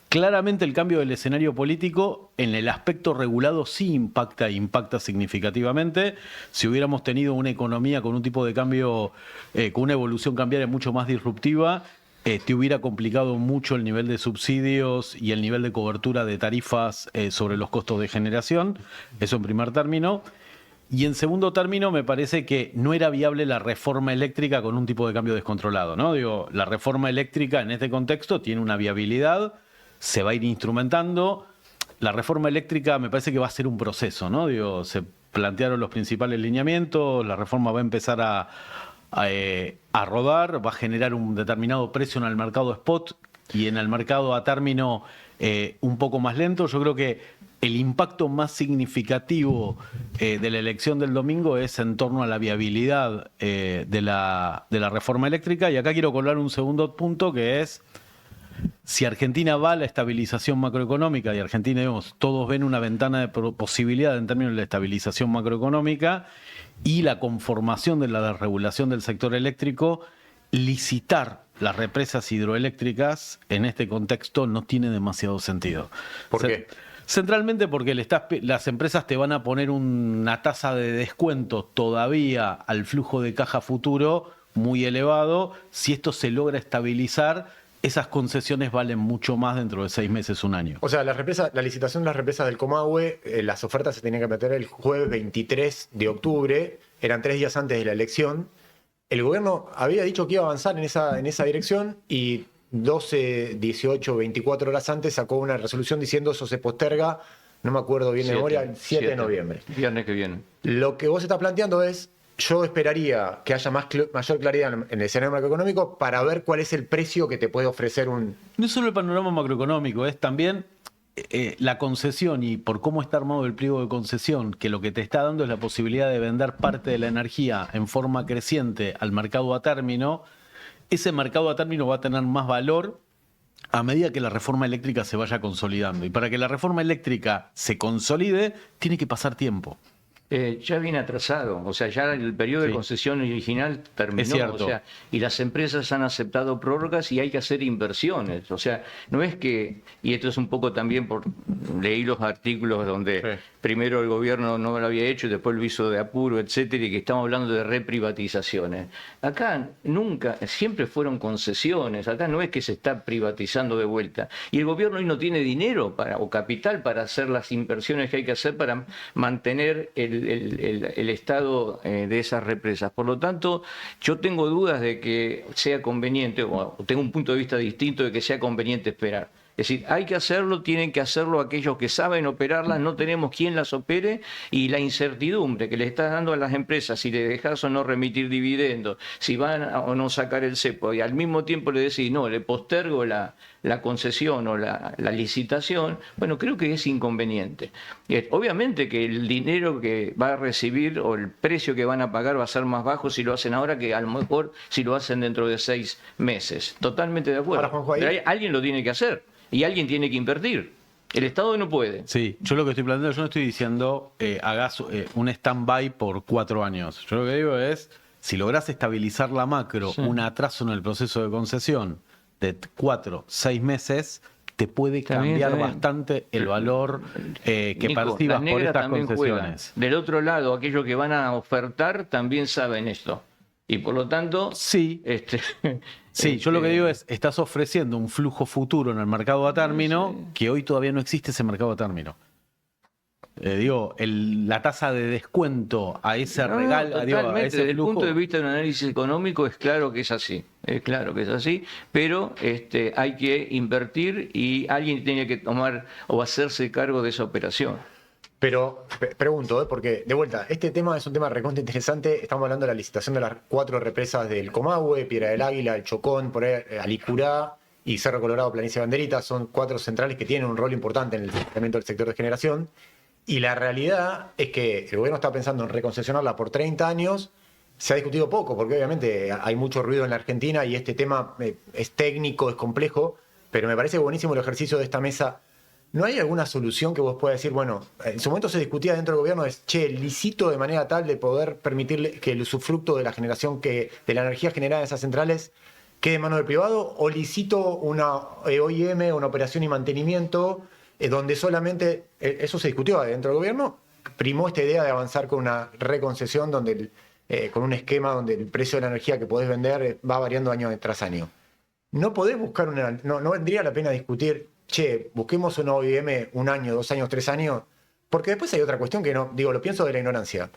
Claramente el cambio del escenario político en el aspecto regulado sí impacta significativamente. Si hubiéramos tenido una economía con un tipo de cambio, con una evolución cambiaria mucho más disruptiva, te hubiera complicado mucho el nivel de subsidios y el nivel de cobertura de tarifas sobre los costos de generación. Eso en primer término. Y en segundo término, me parece que no era viable la reforma eléctrica con un tipo de cambio descontrolado, ¿no? Digo, la reforma eléctrica en este contexto tiene una viabilidad, se va a ir instrumentando. La reforma eléctrica me parece que va a ser un proceso, ¿no? Digo, se plantearon los principales lineamientos, la reforma va a empezar a rodar, va a generar un determinado precio en el mercado spot y en el mercado a término un poco más lento. Yo creo que el impacto más significativo de la elección del domingo es en torno a la viabilidad de la reforma eléctrica. Y acá quiero colar un segundo punto, que es: si Argentina va a la estabilización macroeconómica, y Argentina, digamos, todos ven una ventana de posibilidad en términos de la estabilización macroeconómica y la conformación de la desregulación del sector eléctrico, licitar las represas hidroeléctricas en este contexto no tiene demasiado sentido. ¿Por qué? Centralmente porque las empresas te van a poner una tasa de descuento todavía al flujo de caja futuro muy elevado. Si esto se logra estabilizar, esas concesiones valen mucho más dentro de 6 meses, un año. O sea, la licitación de las represas del Comahue, las ofertas se tenían que meter el jueves 23 de octubre, eran 3 días antes de la elección. El gobierno había dicho que iba a avanzar en esa dirección y 12, 18, 24 horas antes sacó una resolución diciendo eso se posterga, no me acuerdo bien de memoria, el 7 de noviembre. Viernes que viene. Lo que vos estás planteando es: yo esperaría que haya mayor claridad en el escenario macroeconómico para ver cuál es el precio que te puede ofrecer un... No es solo el panorama macroeconómico, es también la concesión, y por cómo está armado el pliego de concesión, que lo que te está dando es la posibilidad de vender parte de la energía en forma creciente al mercado a término. Ese mercado a término va a tener más valor a medida que la reforma eléctrica se vaya consolidando. Y para que la reforma eléctrica se consolide, tiene que pasar tiempo. Ya viene atrasado, o sea, ya el periodo de concesión original terminó, Es cierto. o sea, y las empresas han aceptado prórrogas y hay que hacer inversiones, o sea, no es que, y esto es un poco también leí los artículos donde primero el gobierno no lo había hecho y después lo hizo de apuro, etcétera, y que estamos hablando de reprivatizaciones. Acá nunca, siempre fueron concesiones, acá no es que se está privatizando de vuelta, y el gobierno hoy no tiene dinero o capital para hacer las inversiones que hay que hacer para mantener el estado de esas represas. Por lo tanto, yo tengo dudas de que sea conveniente, o tengo un punto de vista distinto de que sea conveniente esperar. Es decir, hay que hacerlo, tienen que hacerlo aquellos que saben operarlas, no tenemos quien las opere, y la incertidumbre que le estás dando a las empresas, si le dejas o no remitir dividendos, si van o no sacar el cepo, y al mismo tiempo le decís, no, le postergo la concesión o la licitación, bueno, creo que es inconveniente. Obviamente que el dinero que va a recibir o el precio que van a pagar va a ser más bajo si lo hacen ahora que a lo mejor si lo hacen dentro de 6 meses. Totalmente de acuerdo. Ahora, Juanjo, ahí... Pero alguien lo tiene que hacer. Y alguien tiene que invertir. El Estado no puede. Sí, yo lo que estoy planteando, yo no estoy diciendo hagas un stand-by por 4 años. Yo lo que digo es, si lográs estabilizar la macro, un atraso en el proceso de concesión de 4, 6 meses, te puede cambiar bastante el valor que Nico, percibas por estas concesiones. Juegan. Del otro lado, aquellos que van a ofertar también saben esto. Y por lo tanto... Sí. Sí, yo lo que digo es, estás ofreciendo un flujo futuro en el mercado a término que hoy todavía no existe ese mercado a término. la tasa de descuento a ese regalo, a Totalmente. ese Desde el flujo. punto de vista de un análisis económico es claro que es así, pero hay que invertir y alguien tiene que tomar o hacerse cargo de esa operación. Pero pregunto, porque de vuelta, este tema es un tema recontra interesante. Estamos hablando de la licitación de las 4 represas del Comahue, Piedra del Águila, El Chocón, por ahí, Alicurá y Cerro Colorado, Planicie Banderita. Son 4 centrales que tienen un rol importante en el funcionamiento del sector de generación. Y la realidad es que el gobierno está pensando en reconcesionarla por 30 años. Se ha discutido poco, porque obviamente hay mucho ruido en la Argentina y este tema es técnico, es complejo, pero me parece buenísimo el ejercicio de esta mesa. ¿No hay alguna solución que vos puedas decir, bueno, en su momento se discutía dentro del gobierno, licito de manera tal de poder permitirle que el usufructo de la generación, de la energía generada en esas centrales, quede en manos del privado, o licito una OIM, una operación y mantenimiento, donde solamente, eso se discutió dentro del gobierno, primó esta idea de avanzar con una reconcesión, con un esquema donde el precio de la energía que podés vender va variando año tras año. ¿No podés buscar no vendría la pena discutir, busquemos una OIM 1 año, 2 años, 3 años? Porque después hay otra cuestión que no, lo pienso de la ignorancia.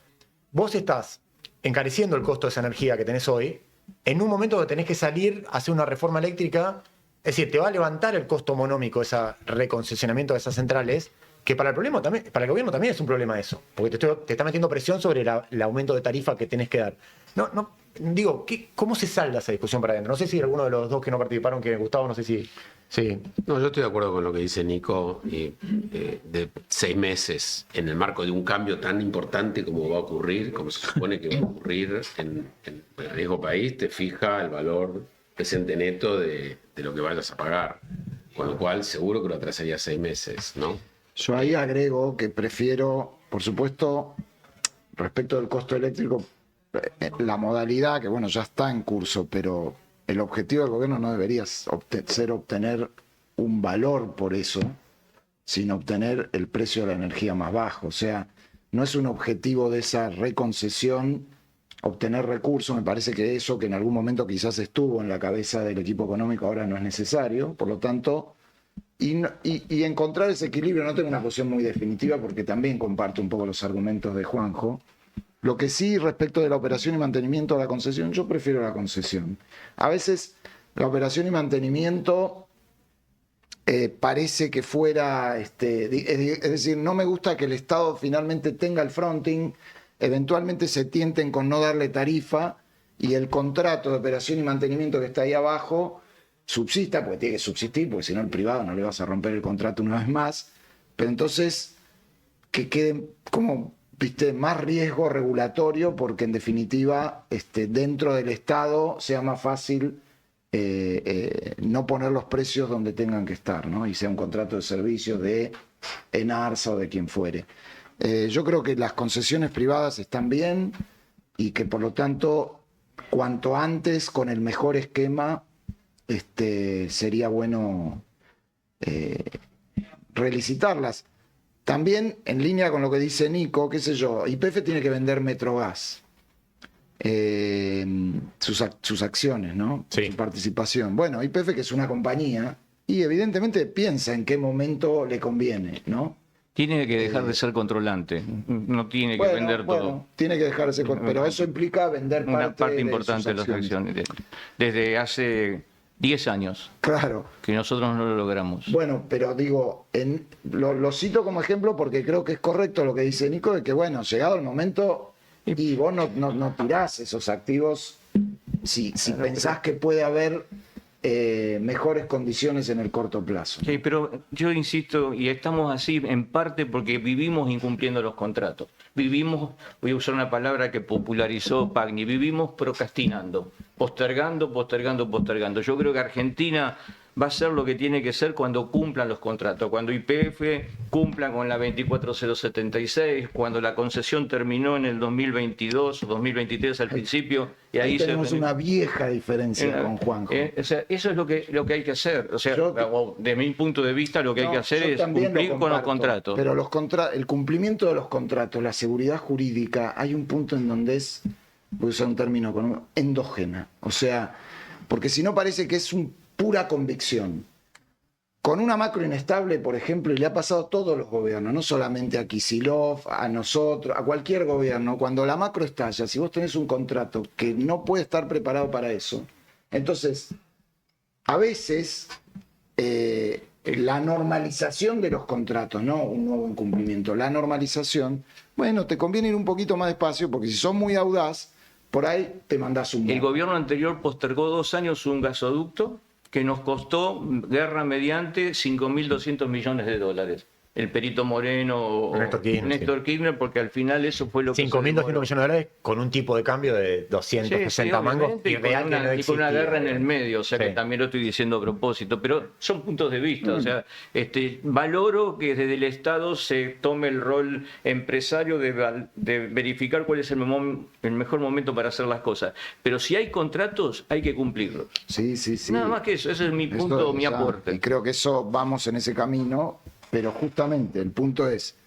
Vos estás encareciendo el costo de esa energía que tenés hoy, en un momento que tenés que salir a hacer una reforma eléctrica, es decir, te va a levantar el costo monómico ese reconcesionamiento de esas centrales, que para el gobierno también es un problema eso, porque te está metiendo presión sobre el aumento de tarifa que tenés que dar. ¿Cómo se salda esa discusión para adentro? No sé si alguno de los dos que no participaron, que Gustavo, no sé si... Sí. No, yo estoy de acuerdo con lo que dice Nico, de 6 meses en el marco de un cambio tan importante como va a ocurrir, como se supone que va a ocurrir en el riesgo país, te fija el valor presente neto de lo que vayas a pagar, con lo cual seguro que lo atrasaría 6 meses, ¿no? Yo ahí agrego que prefiero, por supuesto, respecto del costo eléctrico, la modalidad que bueno ya está en curso, pero el objetivo del gobierno no debería ser obtener un valor por eso, sino obtener el precio de la energía más bajo. O sea, no es un objetivo de esa reconcesión obtener recursos. Me parece que eso que en algún momento quizás estuvo en la cabeza del equipo económico ahora no es necesario. Por lo tanto, y encontrar ese equilibrio, no tengo una posición muy definitiva porque también comparto un poco los argumentos de Juanjo. Lo que sí, respecto de la operación y mantenimiento de la concesión, yo prefiero la concesión. A veces la operación y mantenimiento parece que fuera, es decir, no me gusta que el Estado finalmente tenga el fronting, eventualmente se tienten con no darle tarifa y el contrato de operación y mantenimiento que está ahí abajo subsista, porque tiene que subsistir, porque si no el privado no le vas a romper el contrato una vez más, pero entonces que quede como... más riesgo regulatorio porque en definitiva dentro del Estado sea más fácil no poner los precios donde tengan que estar, ¿no? Y sea un contrato de servicios de Enarsa o de quien fuere. Yo creo que las concesiones privadas están bien y que por lo tanto cuanto antes con el mejor esquema sería bueno relicitarlas. También, en línea con lo que dice Nico, qué sé yo, YPF tiene que vender Metrogas, sus acciones, ¿no? Sí. Su participación. Bueno, YPF que es una compañía y evidentemente piensa en qué momento le conviene, ¿no? Tiene que dejar de ser controlante, no tiene que vender todo. Tiene que dejar de ser, pero eso implica vender Una parte de importante de sus las acciones. Desde hace 10 años Claro. que nosotros no lo logramos. Bueno, pero digo, lo cito como ejemplo porque creo que es correcto lo que dice Nico, de que bueno, llegado el momento y vos no tirás esos activos si pensás que puede haber mejores condiciones en el corto plazo. Sí, pero yo insisto, y estamos así en parte porque vivimos incumpliendo los contratos. Vivimos, voy a usar una palabra que popularizó Pagni, vivimos procrastinando, postergando. Yo creo que Argentina va a ser lo que tiene que ser cuando cumplan los contratos, cuando YPF cumpla con la 24076, cuando la concesión terminó en el 2022 o 2023 al principio. Y ahí tenemos una vieja diferencia con Juanjo. O sea, eso es lo que hay que hacer. O sea, de mi punto de vista, lo que hay que hacer es cumplir con los contratos. Pero el cumplimiento de los contratos, la seguridad jurídica, hay un punto en donde es, voy a usar un término endógena. O sea, porque si no parece que es pura convicción. con una macro inestable, por ejemplo, y le ha pasado a todos los gobiernos, no solamente a Kicillof, a nosotros, a cualquier gobierno, cuando la macro estalla, si vos tenés un contrato que no puede estar preparado para eso, entonces, a veces, la normalización de los contratos, no un nuevo incumplimiento, la normalización, bueno, te conviene ir un poquito más despacio, porque si sos muy audaz, por ahí te mandás un... El gobierno anterior postergó 2 años un gasoducto que nos costó, guerra mediante, 5.200 millones de dólares. El Perito Moreno o Néstor Kirchner, porque al final eso fue lo que... 5.200 millones de dólares con un tipo de cambio de 260 mangos y real que no existía. Y con una guerra en el medio, o sea que también lo estoy diciendo a propósito, pero son puntos de vista. O sea, valoro que desde el Estado se tome el rol empresario de verificar cuál es el mejor momento para hacer las cosas. Pero si hay contratos, hay que cumplirlos. Sí. Nada más que eso, ese es mi punto, mi aporte. Y creo que eso, vamos en ese camino. Pero justamente el punto es,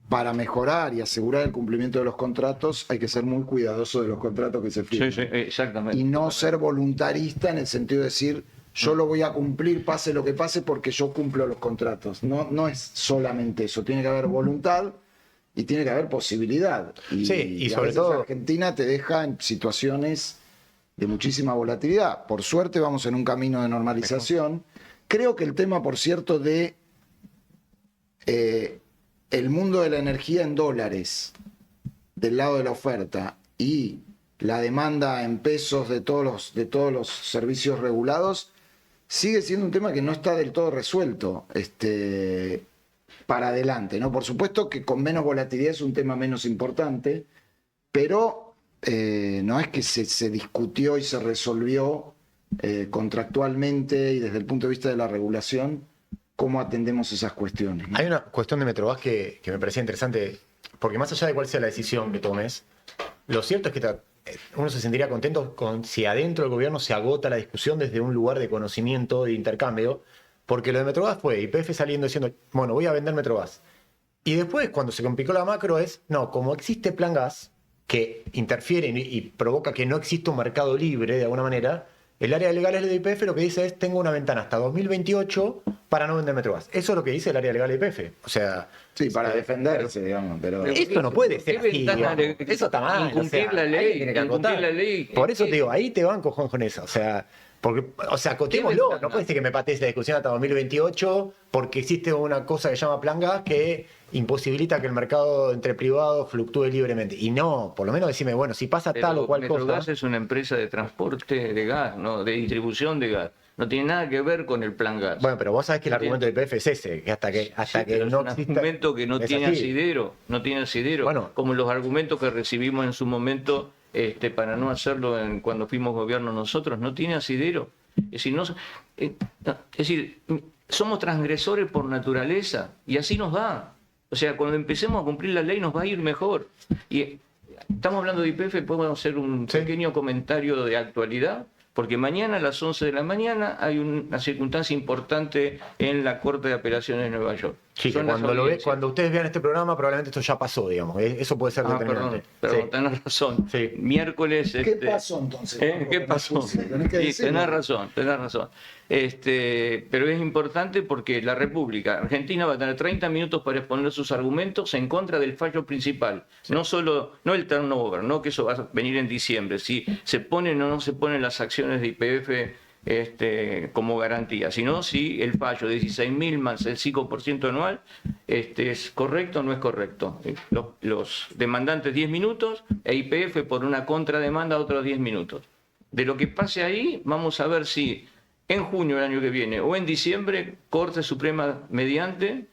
para mejorar y asegurar el cumplimiento de los contratos, hay que ser muy cuidadoso de los contratos que se firman. Sí, exactamente. Y no ser voluntarista en el sentido de decir, yo lo voy a cumplir, pase lo que pase, porque yo cumplo los contratos. No es solamente eso, tiene que haber voluntad y tiene que haber posibilidad. Y a sobre veces todo... Argentina te deja en situaciones de muchísima volatilidad. Por suerte vamos en un camino de normalización. Creo que el tema, por cierto, de... el mundo de la energía en dólares del lado de la oferta y la demanda en pesos de todos los servicios regulados sigue siendo un tema que no está del todo resuelto para adelante, ¿no? Por supuesto que con menos volatilidad es un tema menos importante, pero no es que se discutió y se resolvió contractualmente y desde el punto de vista de la regulación cómo atendemos esas cuestiones, ¿no? Hay una cuestión de Metrogas que me parecía interesante, porque más allá de cuál sea la decisión que tomes, lo cierto es que uno se sentiría contento con si adentro del gobierno se agota la discusión desde un lugar de conocimiento, de intercambio, porque lo de Metrogas fue YPF saliendo diciendo, bueno, voy a vender Metrogas. Y después, cuando se complicó la macro, no, como existe Plan Gas, que interfiere y provoca que no exista un mercado libre de alguna manera, el área de legales de YPF lo que dice es, tengo una ventana hasta 2028 para no vender Metrogas. Eso es lo que dice el área legal de YPF. O sea... Sí, para defenderse, digamos. Pero esto no puede ser así, eso está mal. Incumplir la ley. Por eso te digo, ahí te banco, Juan, con eso. O sea, acotémoslo. No puede ser que me patees la discusión hasta 2028 porque existe una cosa que se llama Plan Gas que imposibilita que el mercado entre privados fluctúe libremente. Y no, por lo menos decime, bueno, si pasa tal o cual cosa... Metrogas es una empresa de transporte de gas, ¿no? De distribución de gas. No tiene nada que ver con el Plan Gas. Bueno, pero vos sabés que el argumento del YPF es ese, que hasta que no es un argumento que no tiene asidero, Bueno, como los argumentos que recibimos en su momento para no hacerlo cuando fuimos gobierno nosotros, no tiene asidero. Es decir, somos transgresores por naturaleza y así nos va. O sea, cuando empecemos a cumplir la ley nos va a ir mejor. Y estamos hablando de YPF, podemos hacer un pequeño comentario de actualidad. Porque mañana a las 11 de la mañana hay una circunstancia importante en la Corte de Apelaciones de Nueva York. Sí, que cuando ustedes vean este programa, probablemente esto ya pasó, digamos. Eso puede ser determinante. Perdón, tenés razón. Sí. Miércoles... ¿Qué pasó entonces? ¿Qué pasó? Sí, tenés razón. Pero es importante porque la República Argentina va a tener 30 minutos para exponer sus argumentos en contra del fallo principal. Sí. No el turnover, no que eso va a venir en diciembre. Si se ponen o no se ponen las acciones de YPF como garantía, sino si el fallo de 16.000 más el 5% anual es correcto o no es correcto. Los demandantes 10 minutos e YPF por una contrademanda otros 10 minutos. De lo que pase ahí, vamos a ver si en junio del año que viene o en diciembre, Corte Suprema mediante,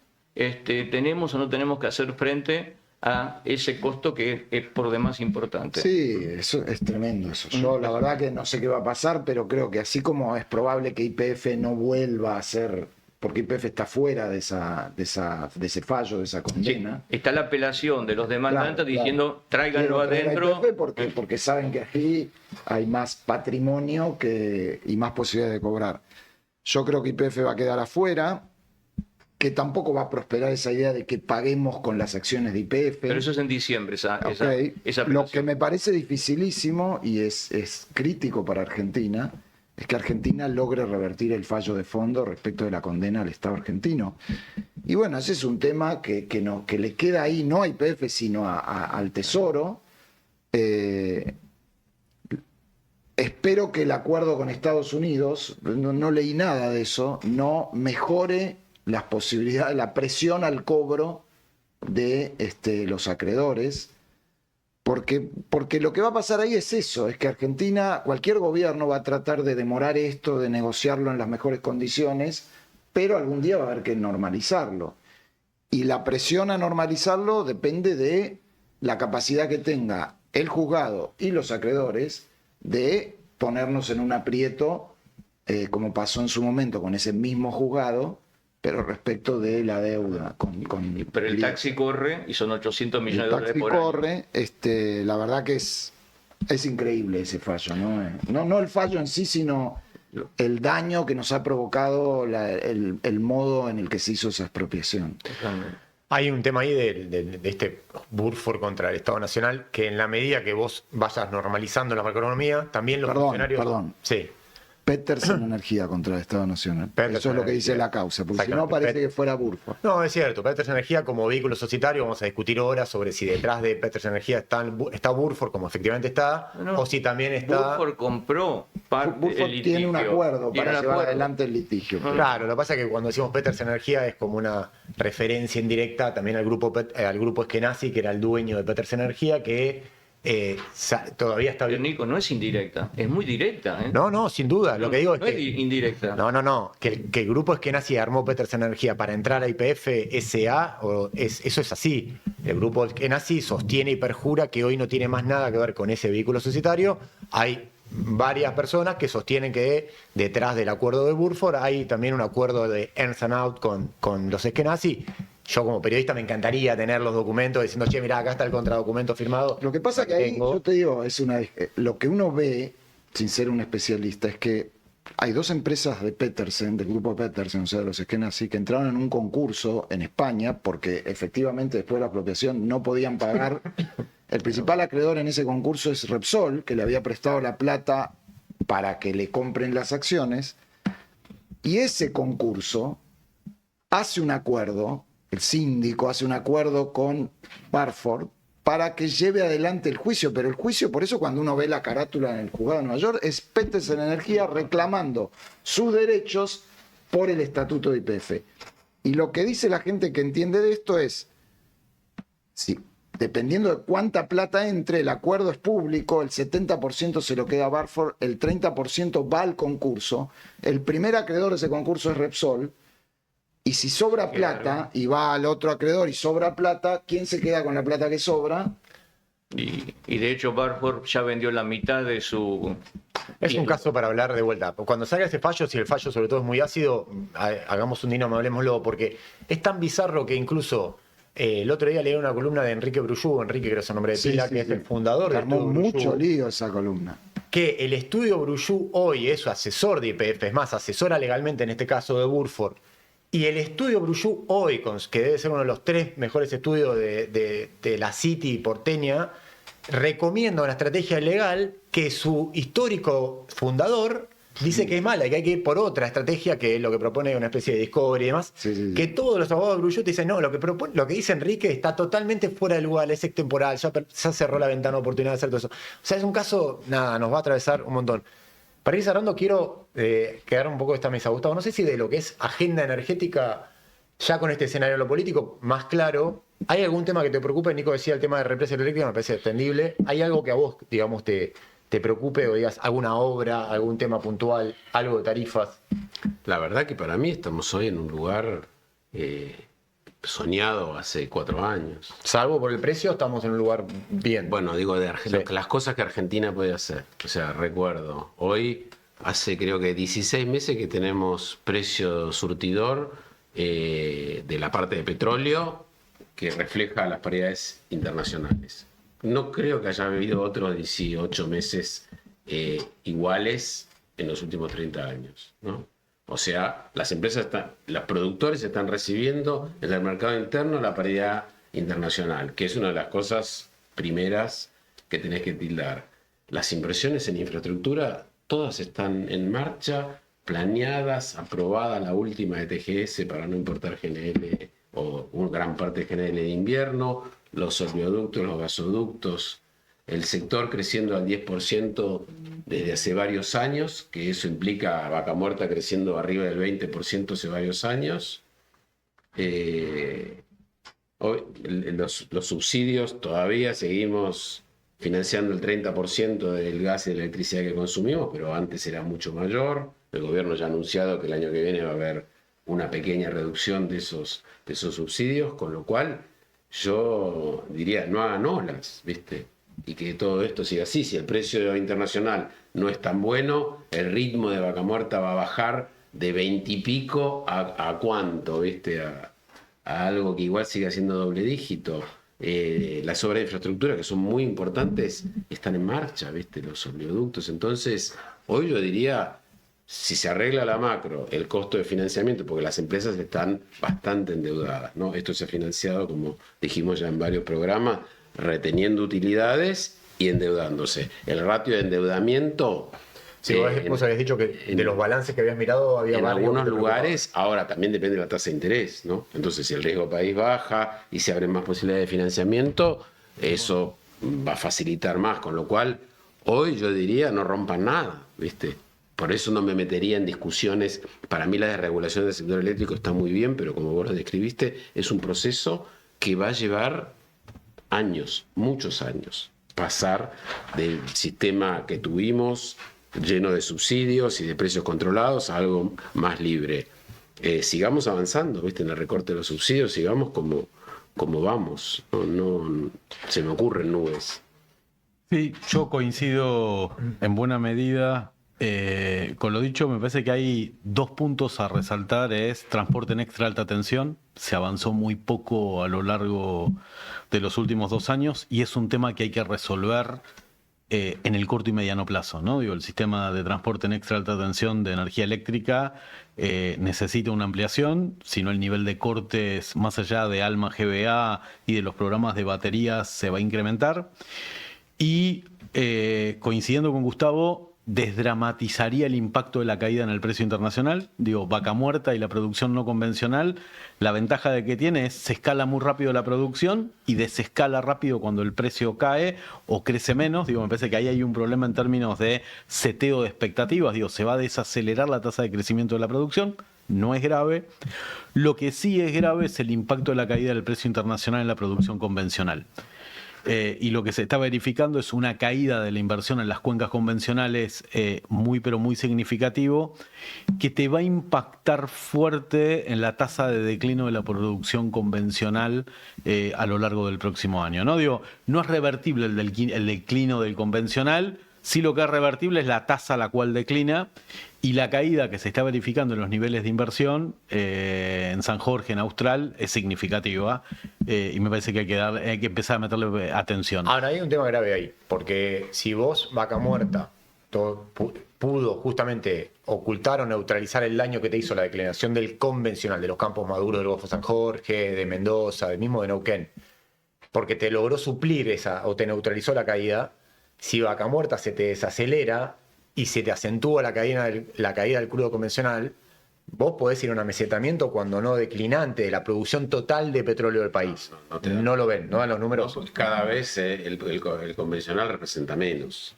tenemos o no tenemos que hacer frente a ese costo que es por demás importante. Sí, eso es tremendo eso. Yo la verdad que no sé qué va a pasar, pero creo que así como es probable que YPF no vuelva a ser, porque YPF está fuera de ese fallo, de esa condena. Sí, está la apelación de los demandantes diciendo tráiganlo adentro. Porque saben que aquí hay más patrimonio y más posibilidades de cobrar. Yo creo que YPF va a quedar afuera, que tampoco va a prosperar esa idea de que paguemos con las acciones de YPF. Pero eso es en diciembre, esa Lo que me parece dificilísimo y es crítico para Argentina es que Argentina logre revertir el fallo de fondo respecto de la condena al Estado argentino. Y bueno, ese es un tema que le queda ahí, no a YPF, sino al Tesoro. Espero que el acuerdo con Estados Unidos, no leí nada de eso, no mejore las posibilidades, la presión al cobro de los acreedores. Porque lo que va a pasar ahí es eso, es que Argentina, cualquier gobierno va a tratar de demorar esto, de negociarlo en las mejores condiciones, pero algún día va a haber que normalizarlo. Y la presión a normalizarlo depende de la capacidad que tenga el juzgado y los acreedores de ponernos en un aprieto, como pasó en su momento con ese mismo juzgado, pero respecto de la deuda. Pero el taxi corre y son 800 millones de el dólares taxi por año. corre, la verdad que es increíble ese fallo, ¿no? No el fallo en sí, sino el daño que nos ha provocado el modo en el que se hizo esa expropiación. Totalmente. Hay un tema ahí de este Burford contra el Estado Nacional, que en la medida que vos vayas normalizando la macroeconomía, también los funcionarios... Perdón. Sí. Petersen Energía contra el Estado Nacional. Petersen Eso es lo que dice Energía. la causa, porque si no Exactamente. parece que fuera Burford. No, es cierto. Petersen Energía como vehículo societario, vamos a discutir ahora sobre si detrás de Petersen Energía está Burford, como efectivamente está, No. o si también está... Burford compró parte Burford del litigio. tiene un acuerdo Tiene para un llevar acuerdo. adelante el litigio. Claro, lo que pasa es que cuando decimos Petersen Energía es como una referencia indirecta también al grupo Eskenazi, que era el dueño de Petersen Energía, que todavía está Pero bien. Nico, no es indirecta, es muy directa. ¿eh? No, sin duda. Lo que digo es no que... indirecta. No. Que el grupo Eskenazi armó Petersen Energía para entrar a YPF SA, eso es así. El grupo Eskenazi sostiene y perjura que hoy no tiene más nada que ver con ese vehículo societario. Hay varias personas que sostienen que detrás del acuerdo de Burford hay también un acuerdo de Ernst & Young con los Eskenazi. Yo como periodista me encantaría tener los documentos diciendo, che, mirá, acá está el contradocumento firmado. Lo que pasa que ahí, Tengo. yo te digo, lo que uno ve, sin ser un especialista, es que hay dos empresas de Petersen, del grupo Petersen, o sea, de los Eskenazi, que entraron en un concurso en España porque efectivamente después de la expropiación no podían pagar. El principal acreedor en ese concurso es Repsol, que le había prestado la plata para que le compren las acciones, y ese concurso hace un acuerdo, el síndico hace un acuerdo con Burford para que lleve adelante el juicio, pero el juicio, por eso cuando uno ve la carátula en el juzgado de Nueva York, es Petersen Energía reclamando sus derechos por el estatuto de YPF. Y lo que dice la gente que entiende de esto es, sí, dependiendo de cuánta plata entre, el acuerdo es público, el 70% se lo queda a Burford, el 30% va al concurso, el primer acreedor de ese concurso es Repsol, y si sobra plata y va al otro acreedor y sobra plata, ¿quién se queda con la plata que sobra? Y de hecho Burford ya vendió la mitad de su... Es un caso para hablar de vuelta. Cuando salga ese fallo, si el fallo sobre todo es muy ácido, hagamos un Dinamo, hablemoslo, porque es tan bizarro que incluso el otro día leí una columna de Enrique Brujú, Enrique creo que es el nombre de pila, que es el fundador de Armó mucho lío esa columna. Que el estudio Brujú hoy es su asesor de YPF, es más, asesora legalmente en este caso de Burford. Y el estudio Brujú hoy, que debe ser uno de los 3 mejores estudios de la City porteña, recomienda una estrategia legal que su histórico fundador dice que es mala y que hay que ir por otra estrategia, que es lo que propone una especie de discovery y demás. Sí. Que todos los abogados de Brujú te dicen, no, lo que dice Enrique está totalmente fuera de lugar, es extemporal, ya cerró la ventana de oportunidad de hacer todo eso. O sea, es un caso, nada, nos va a atravesar un montón. Para ir cerrando, quiero quedar un poco de esta mesa, Gustavo. No sé si de lo que es agenda energética, ya con este escenario de lo político más claro, ¿hay algún tema que te preocupe? Nico decía el tema de represa eléctrica, me parece extendible. ¿Hay algo que a vos, digamos, te preocupe o digas alguna obra, algún tema puntual, algo de tarifas? La verdad que para mí estamos hoy en un lugar soñado hace 4 años. Salvo por el precio, estamos en un lugar bien. Bueno, digo, Sí. las cosas que Argentina puede hacer. O sea, recuerdo, hoy hace creo que 16 meses que tenemos precio surtidor de la parte de petróleo que refleja las paridades internacionales. No creo que haya habido otros 18 meses iguales en los últimos 30 años, ¿no? O sea, los productores están recibiendo en el mercado interno la paridad internacional, que es una de las cosas primeras que tenés que tildar. Las inversiones en infraestructura todas están en marcha, planeadas, aprobada la última de TGS para no importar GNL o una gran parte de GNL de invierno, los oleoductos, los gasoductos, el sector creciendo al 10% desde hace varios años, que eso implica Vaca Muerta creciendo arriba del 20% hace varios años. Hoy, los subsidios todavía seguimos financiando el 30% del gas y de la electricidad que consumimos, pero antes era mucho mayor. El gobierno ya ha anunciado que el año que viene va a haber una pequeña reducción de esos subsidios, con lo cual yo diría, no hagan olas, ¿viste? Y que todo esto siga así. Si el precio internacional no es tan bueno, el ritmo de Vaca Muerta va a bajar de 20 y pico a cuánto, ¿viste? A algo que igual sigue siendo doble dígito. Las obras de infraestructura, que son muy importantes, están en marcha, ¿viste? Los oleoductos. Entonces, hoy yo diría, si se arregla la macro, el costo de financiamiento, porque las empresas están bastante endeudadas, ¿no? Esto se ha financiado, como dijimos ya en varios programas, reteniendo utilidades y endeudándose. El ratio de endeudamiento... Sí, vos habías dicho que de los balances que habías mirado había en varios algunos que te lugares, ahora también depende de la tasa de interés, ¿no? Entonces, si el riesgo país baja y se abren más posibilidades de financiamiento, eso va a facilitar más, con lo cual, hoy yo diría, no rompan nada, ¿viste? Por eso no me metería en discusiones. Para mí la desregulación del sector eléctrico está muy bien, pero como vos lo describiste, es un proceso que va a llevar años, muchos años, pasar del sistema que tuvimos lleno de subsidios y de precios controlados a algo más libre. Sigamos avanzando, ¿viste? En el recorte de los subsidios, sigamos como vamos. No se me ocurren nubes. Sí, yo coincido en buena medida con lo dicho. Me parece que hay dos puntos a resaltar. Es transporte en extra alta tensión. Se avanzó muy poco a lo largo de los últimos 2 años y es un tema que hay que resolver en el corto y mediano plazo, ¿no? Digo, el sistema de transporte en extra alta tensión de energía eléctrica necesita una ampliación, si no el nivel de cortes más allá de ALMA, GBA y de los programas de baterías se va a incrementar. Y coincidiendo con Gustavo, desdramatizaría el impacto de la caída en el precio internacional. Digo, Vaca Muerta y la producción no convencional, la ventaja de que tiene es se escala muy rápido la producción y desescala rápido cuando el precio cae o crece menos. Digo, me parece que ahí hay un problema en términos de seteo de expectativas. Digo, se va a desacelerar la tasa de crecimiento de la producción. No es grave. Lo que sí es grave es el impacto de la caída del precio internacional en la producción convencional. Y lo que se está verificando es una caída de la inversión en las cuencas convencionales muy pero muy significativo, que te va a impactar fuerte en la tasa de declino de la producción convencional a lo largo del próximo año, ¿no? Digo, no es revertible el declino del convencional, sí lo que es revertible es la tasa a la cual declina. Y la caída que se está verificando en los niveles de inversión en San Jorge, en Austral, es significativa y me parece que hay que empezar a meterle atención. Ahora, hay un tema grave ahí, porque si vos, Vaca Muerta, pudo justamente ocultar o neutralizar el daño que te hizo la declinación del convencional, de los campos maduros del Golfo San Jorge, de Mendoza, del mismo de Neuquén, porque te logró suplir esa o te neutralizó la caída, si Vaca Muerta se te desacelera y se te acentúa la caída del crudo convencional, vos podés ir a un amesetamiento cuando no declinante de la producción total de petróleo del país. No lo ven, no dan los números. No, cada vez el convencional representa menos.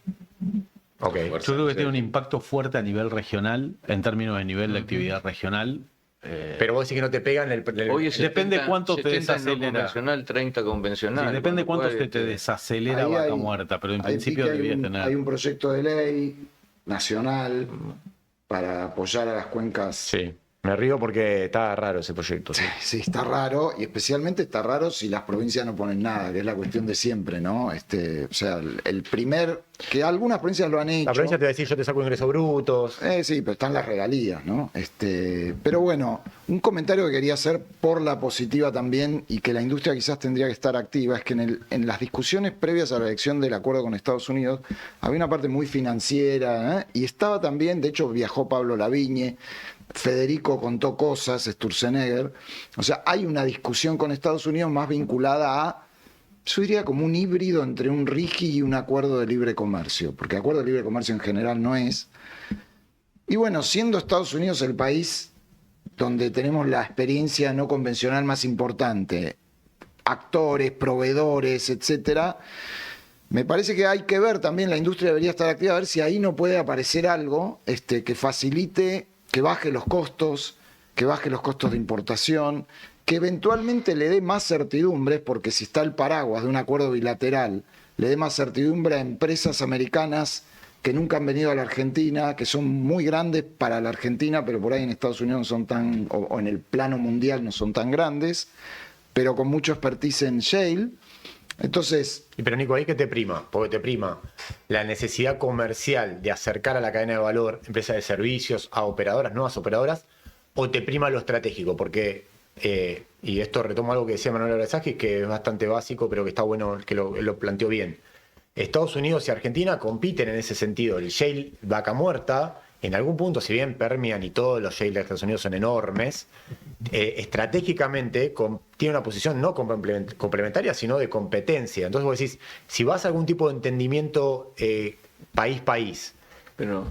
Okay. Yo creo que tiene un impacto fuerte a nivel regional, en términos de nivel de actividad regional. Pero vos decís que no te pegan Hoy es Depende 70, cuánto te 70 no desacelera. convencional, 30 convencional. Sí, depende con lo cuánto cual, te desacelera Ahí Vaca Muerta, pero en principio debería tener. Hay un proyecto de ley nacional para apoyar a las cuencas. Sí, me río porque está raro ese proyecto. Sí. Sí, está raro, y especialmente está raro si las provincias no ponen nada, que es la cuestión de siempre, ¿no? O sea, el primer, que algunas provincias lo han hecho. La provincia te va a decir, yo te saco ingresos brutos. Sí, pero están las regalías, ¿no? Pero bueno, un comentario que quería hacer por la positiva también, y que la industria quizás tendría que estar activa, es que en las discusiones previas a la elección del acuerdo con Estados Unidos había una parte muy financiera, y estaba también, de hecho viajó Pablo Lavigne, Federico contó cosas, Sturzenegger. O sea, hay una discusión con Estados Unidos más vinculada a, yo diría, como un híbrido entre un RIGI y un acuerdo de libre comercio, porque acuerdo de libre comercio en general no es, Y bueno, siendo Estados Unidos el país donde tenemos la experiencia no convencional más importante, actores, proveedores, etcétera, me parece que hay que ver también, la industria debería estar activa, a ver si ahí no puede aparecer algo que facilite, que baje los costos de importación, que eventualmente le dé más certidumbres, porque si está el paraguas de un acuerdo bilateral, le dé más certidumbre a empresas americanas que nunca han venido a la Argentina, que son muy grandes para la Argentina, pero por ahí en Estados Unidos no son tan, o en el plano mundial no son tan grandes, pero con mucho expertise en shale. Entonces, Pero Nico, ¿ahí qué te prima? Porque te prima la necesidad comercial de acercar a la cadena de valor empresas de servicios a operadoras, nuevas operadoras, o te prima lo estratégico, porque, y esto retomo algo que decía Manuel Abrazaski, que es bastante básico, pero que está bueno que lo planteó bien. Estados Unidos y Argentina compiten en ese sentido. El shale Vaca Muerta, en algún punto, si bien Permian y todos los shale de Estados Unidos son enormes, estratégicamente tiene una posición no complementaria, sino de competencia. Entonces vos decís, si vas a algún tipo de entendimiento país-país, Pero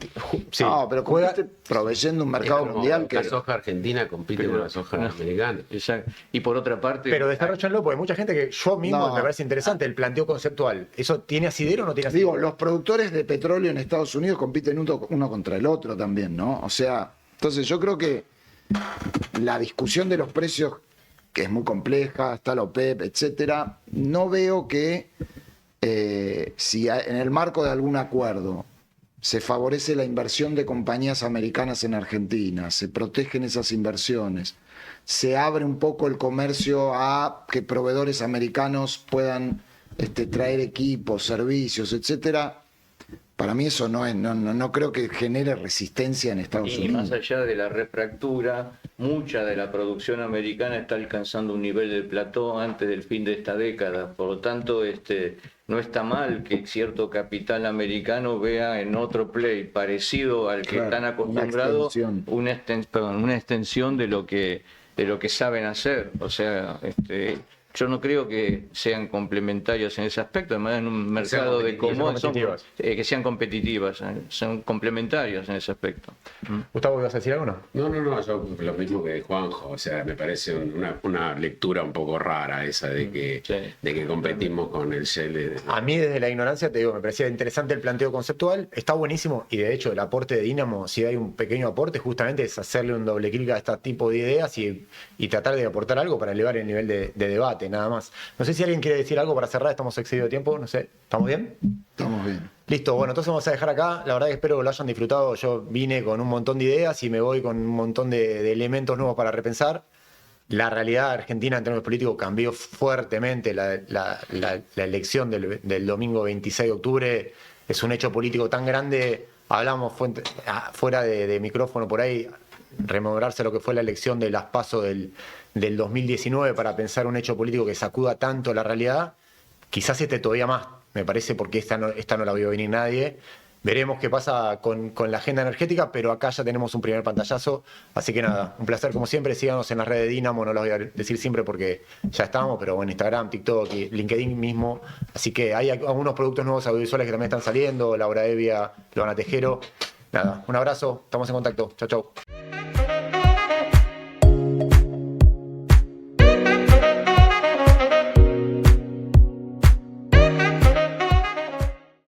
sí, no, pero compite proveyendo un mercado mundial que... La soja argentina compite con la soja americana. exacto. Y por otra parte, pero desarrollanlo, porque hay mucha gente que yo mismo No. me parece interesante el planteo conceptual. ¿Eso tiene asidero o no tiene asidero? Digo, los productores de petróleo en Estados Unidos compiten uno contra el otro también, ¿no? O sea, entonces yo creo que la discusión de los precios, que es muy compleja, está la OPEP, etcétera, no veo que si en el marco de algún acuerdo se favorece la inversión de compañías americanas en Argentina, se protegen esas inversiones, se abre un poco el comercio a que proveedores americanos puedan traer equipos, servicios, etcétera. Para mí eso no creo que genere resistencia en Estados y Unidos. más allá de la refractura, mucha de la producción americana está alcanzando un nivel de plató antes del fin de esta década. Por lo tanto, no está mal que cierto capital americano vea en otro play parecido al que Claro, están una acostumbrados extensión. una extensión de lo que saben hacer. O sea, yo no creo que sean complementarios en ese aspecto, además en un mercado de commodities que sean competitivas, son complementarios en ese aspecto. Gustavo, ¿ibas a decir algo? No, yo lo mismo que Juanjo, o sea, me parece una lectura un poco rara esa de que, Sí. de que competimos con el Shell. A mí desde la ignorancia te digo, me parecía interesante el planteo conceptual, está buenísimo y de hecho el aporte de Dynamo, si hay un pequeño aporte, justamente es hacerle un doble clic a este tipo de ideas y tratar de aportar algo para elevar el nivel de debate, nada más. No sé si alguien quiere decir algo para cerrar, estamos excedido de tiempo, no sé, ¿estamos bien? Estamos bien. Listo, bueno, entonces vamos a dejar acá. La verdad que espero que lo hayan disfrutado. Yo vine con un montón de ideas y me voy con un montón de elementos nuevos para repensar. La realidad argentina en términos políticos cambió fuertemente. La elección del domingo 26 de octubre es un hecho político tan grande. Hablamos fuera de micrófono por ahí, rememorarse lo que fue la elección de las PASO del 2019 para pensar un hecho político que sacuda tanto la realidad. Quizás todavía más, me parece, porque esta no la vio venir nadie. Veremos qué pasa con la agenda energética, pero acá ya tenemos un primer pantallazo. Así que nada, un placer como siempre. Síganos en las redes de Dynamo, no lo voy a decir siempre porque ya estamos, pero en Instagram, TikTok y LinkedIn mismo. Así que hay algunos productos nuevos audiovisuales que también están saliendo. Laura Evia, Luana Tejero. Nada, un abrazo, estamos en contacto. Chau, chau.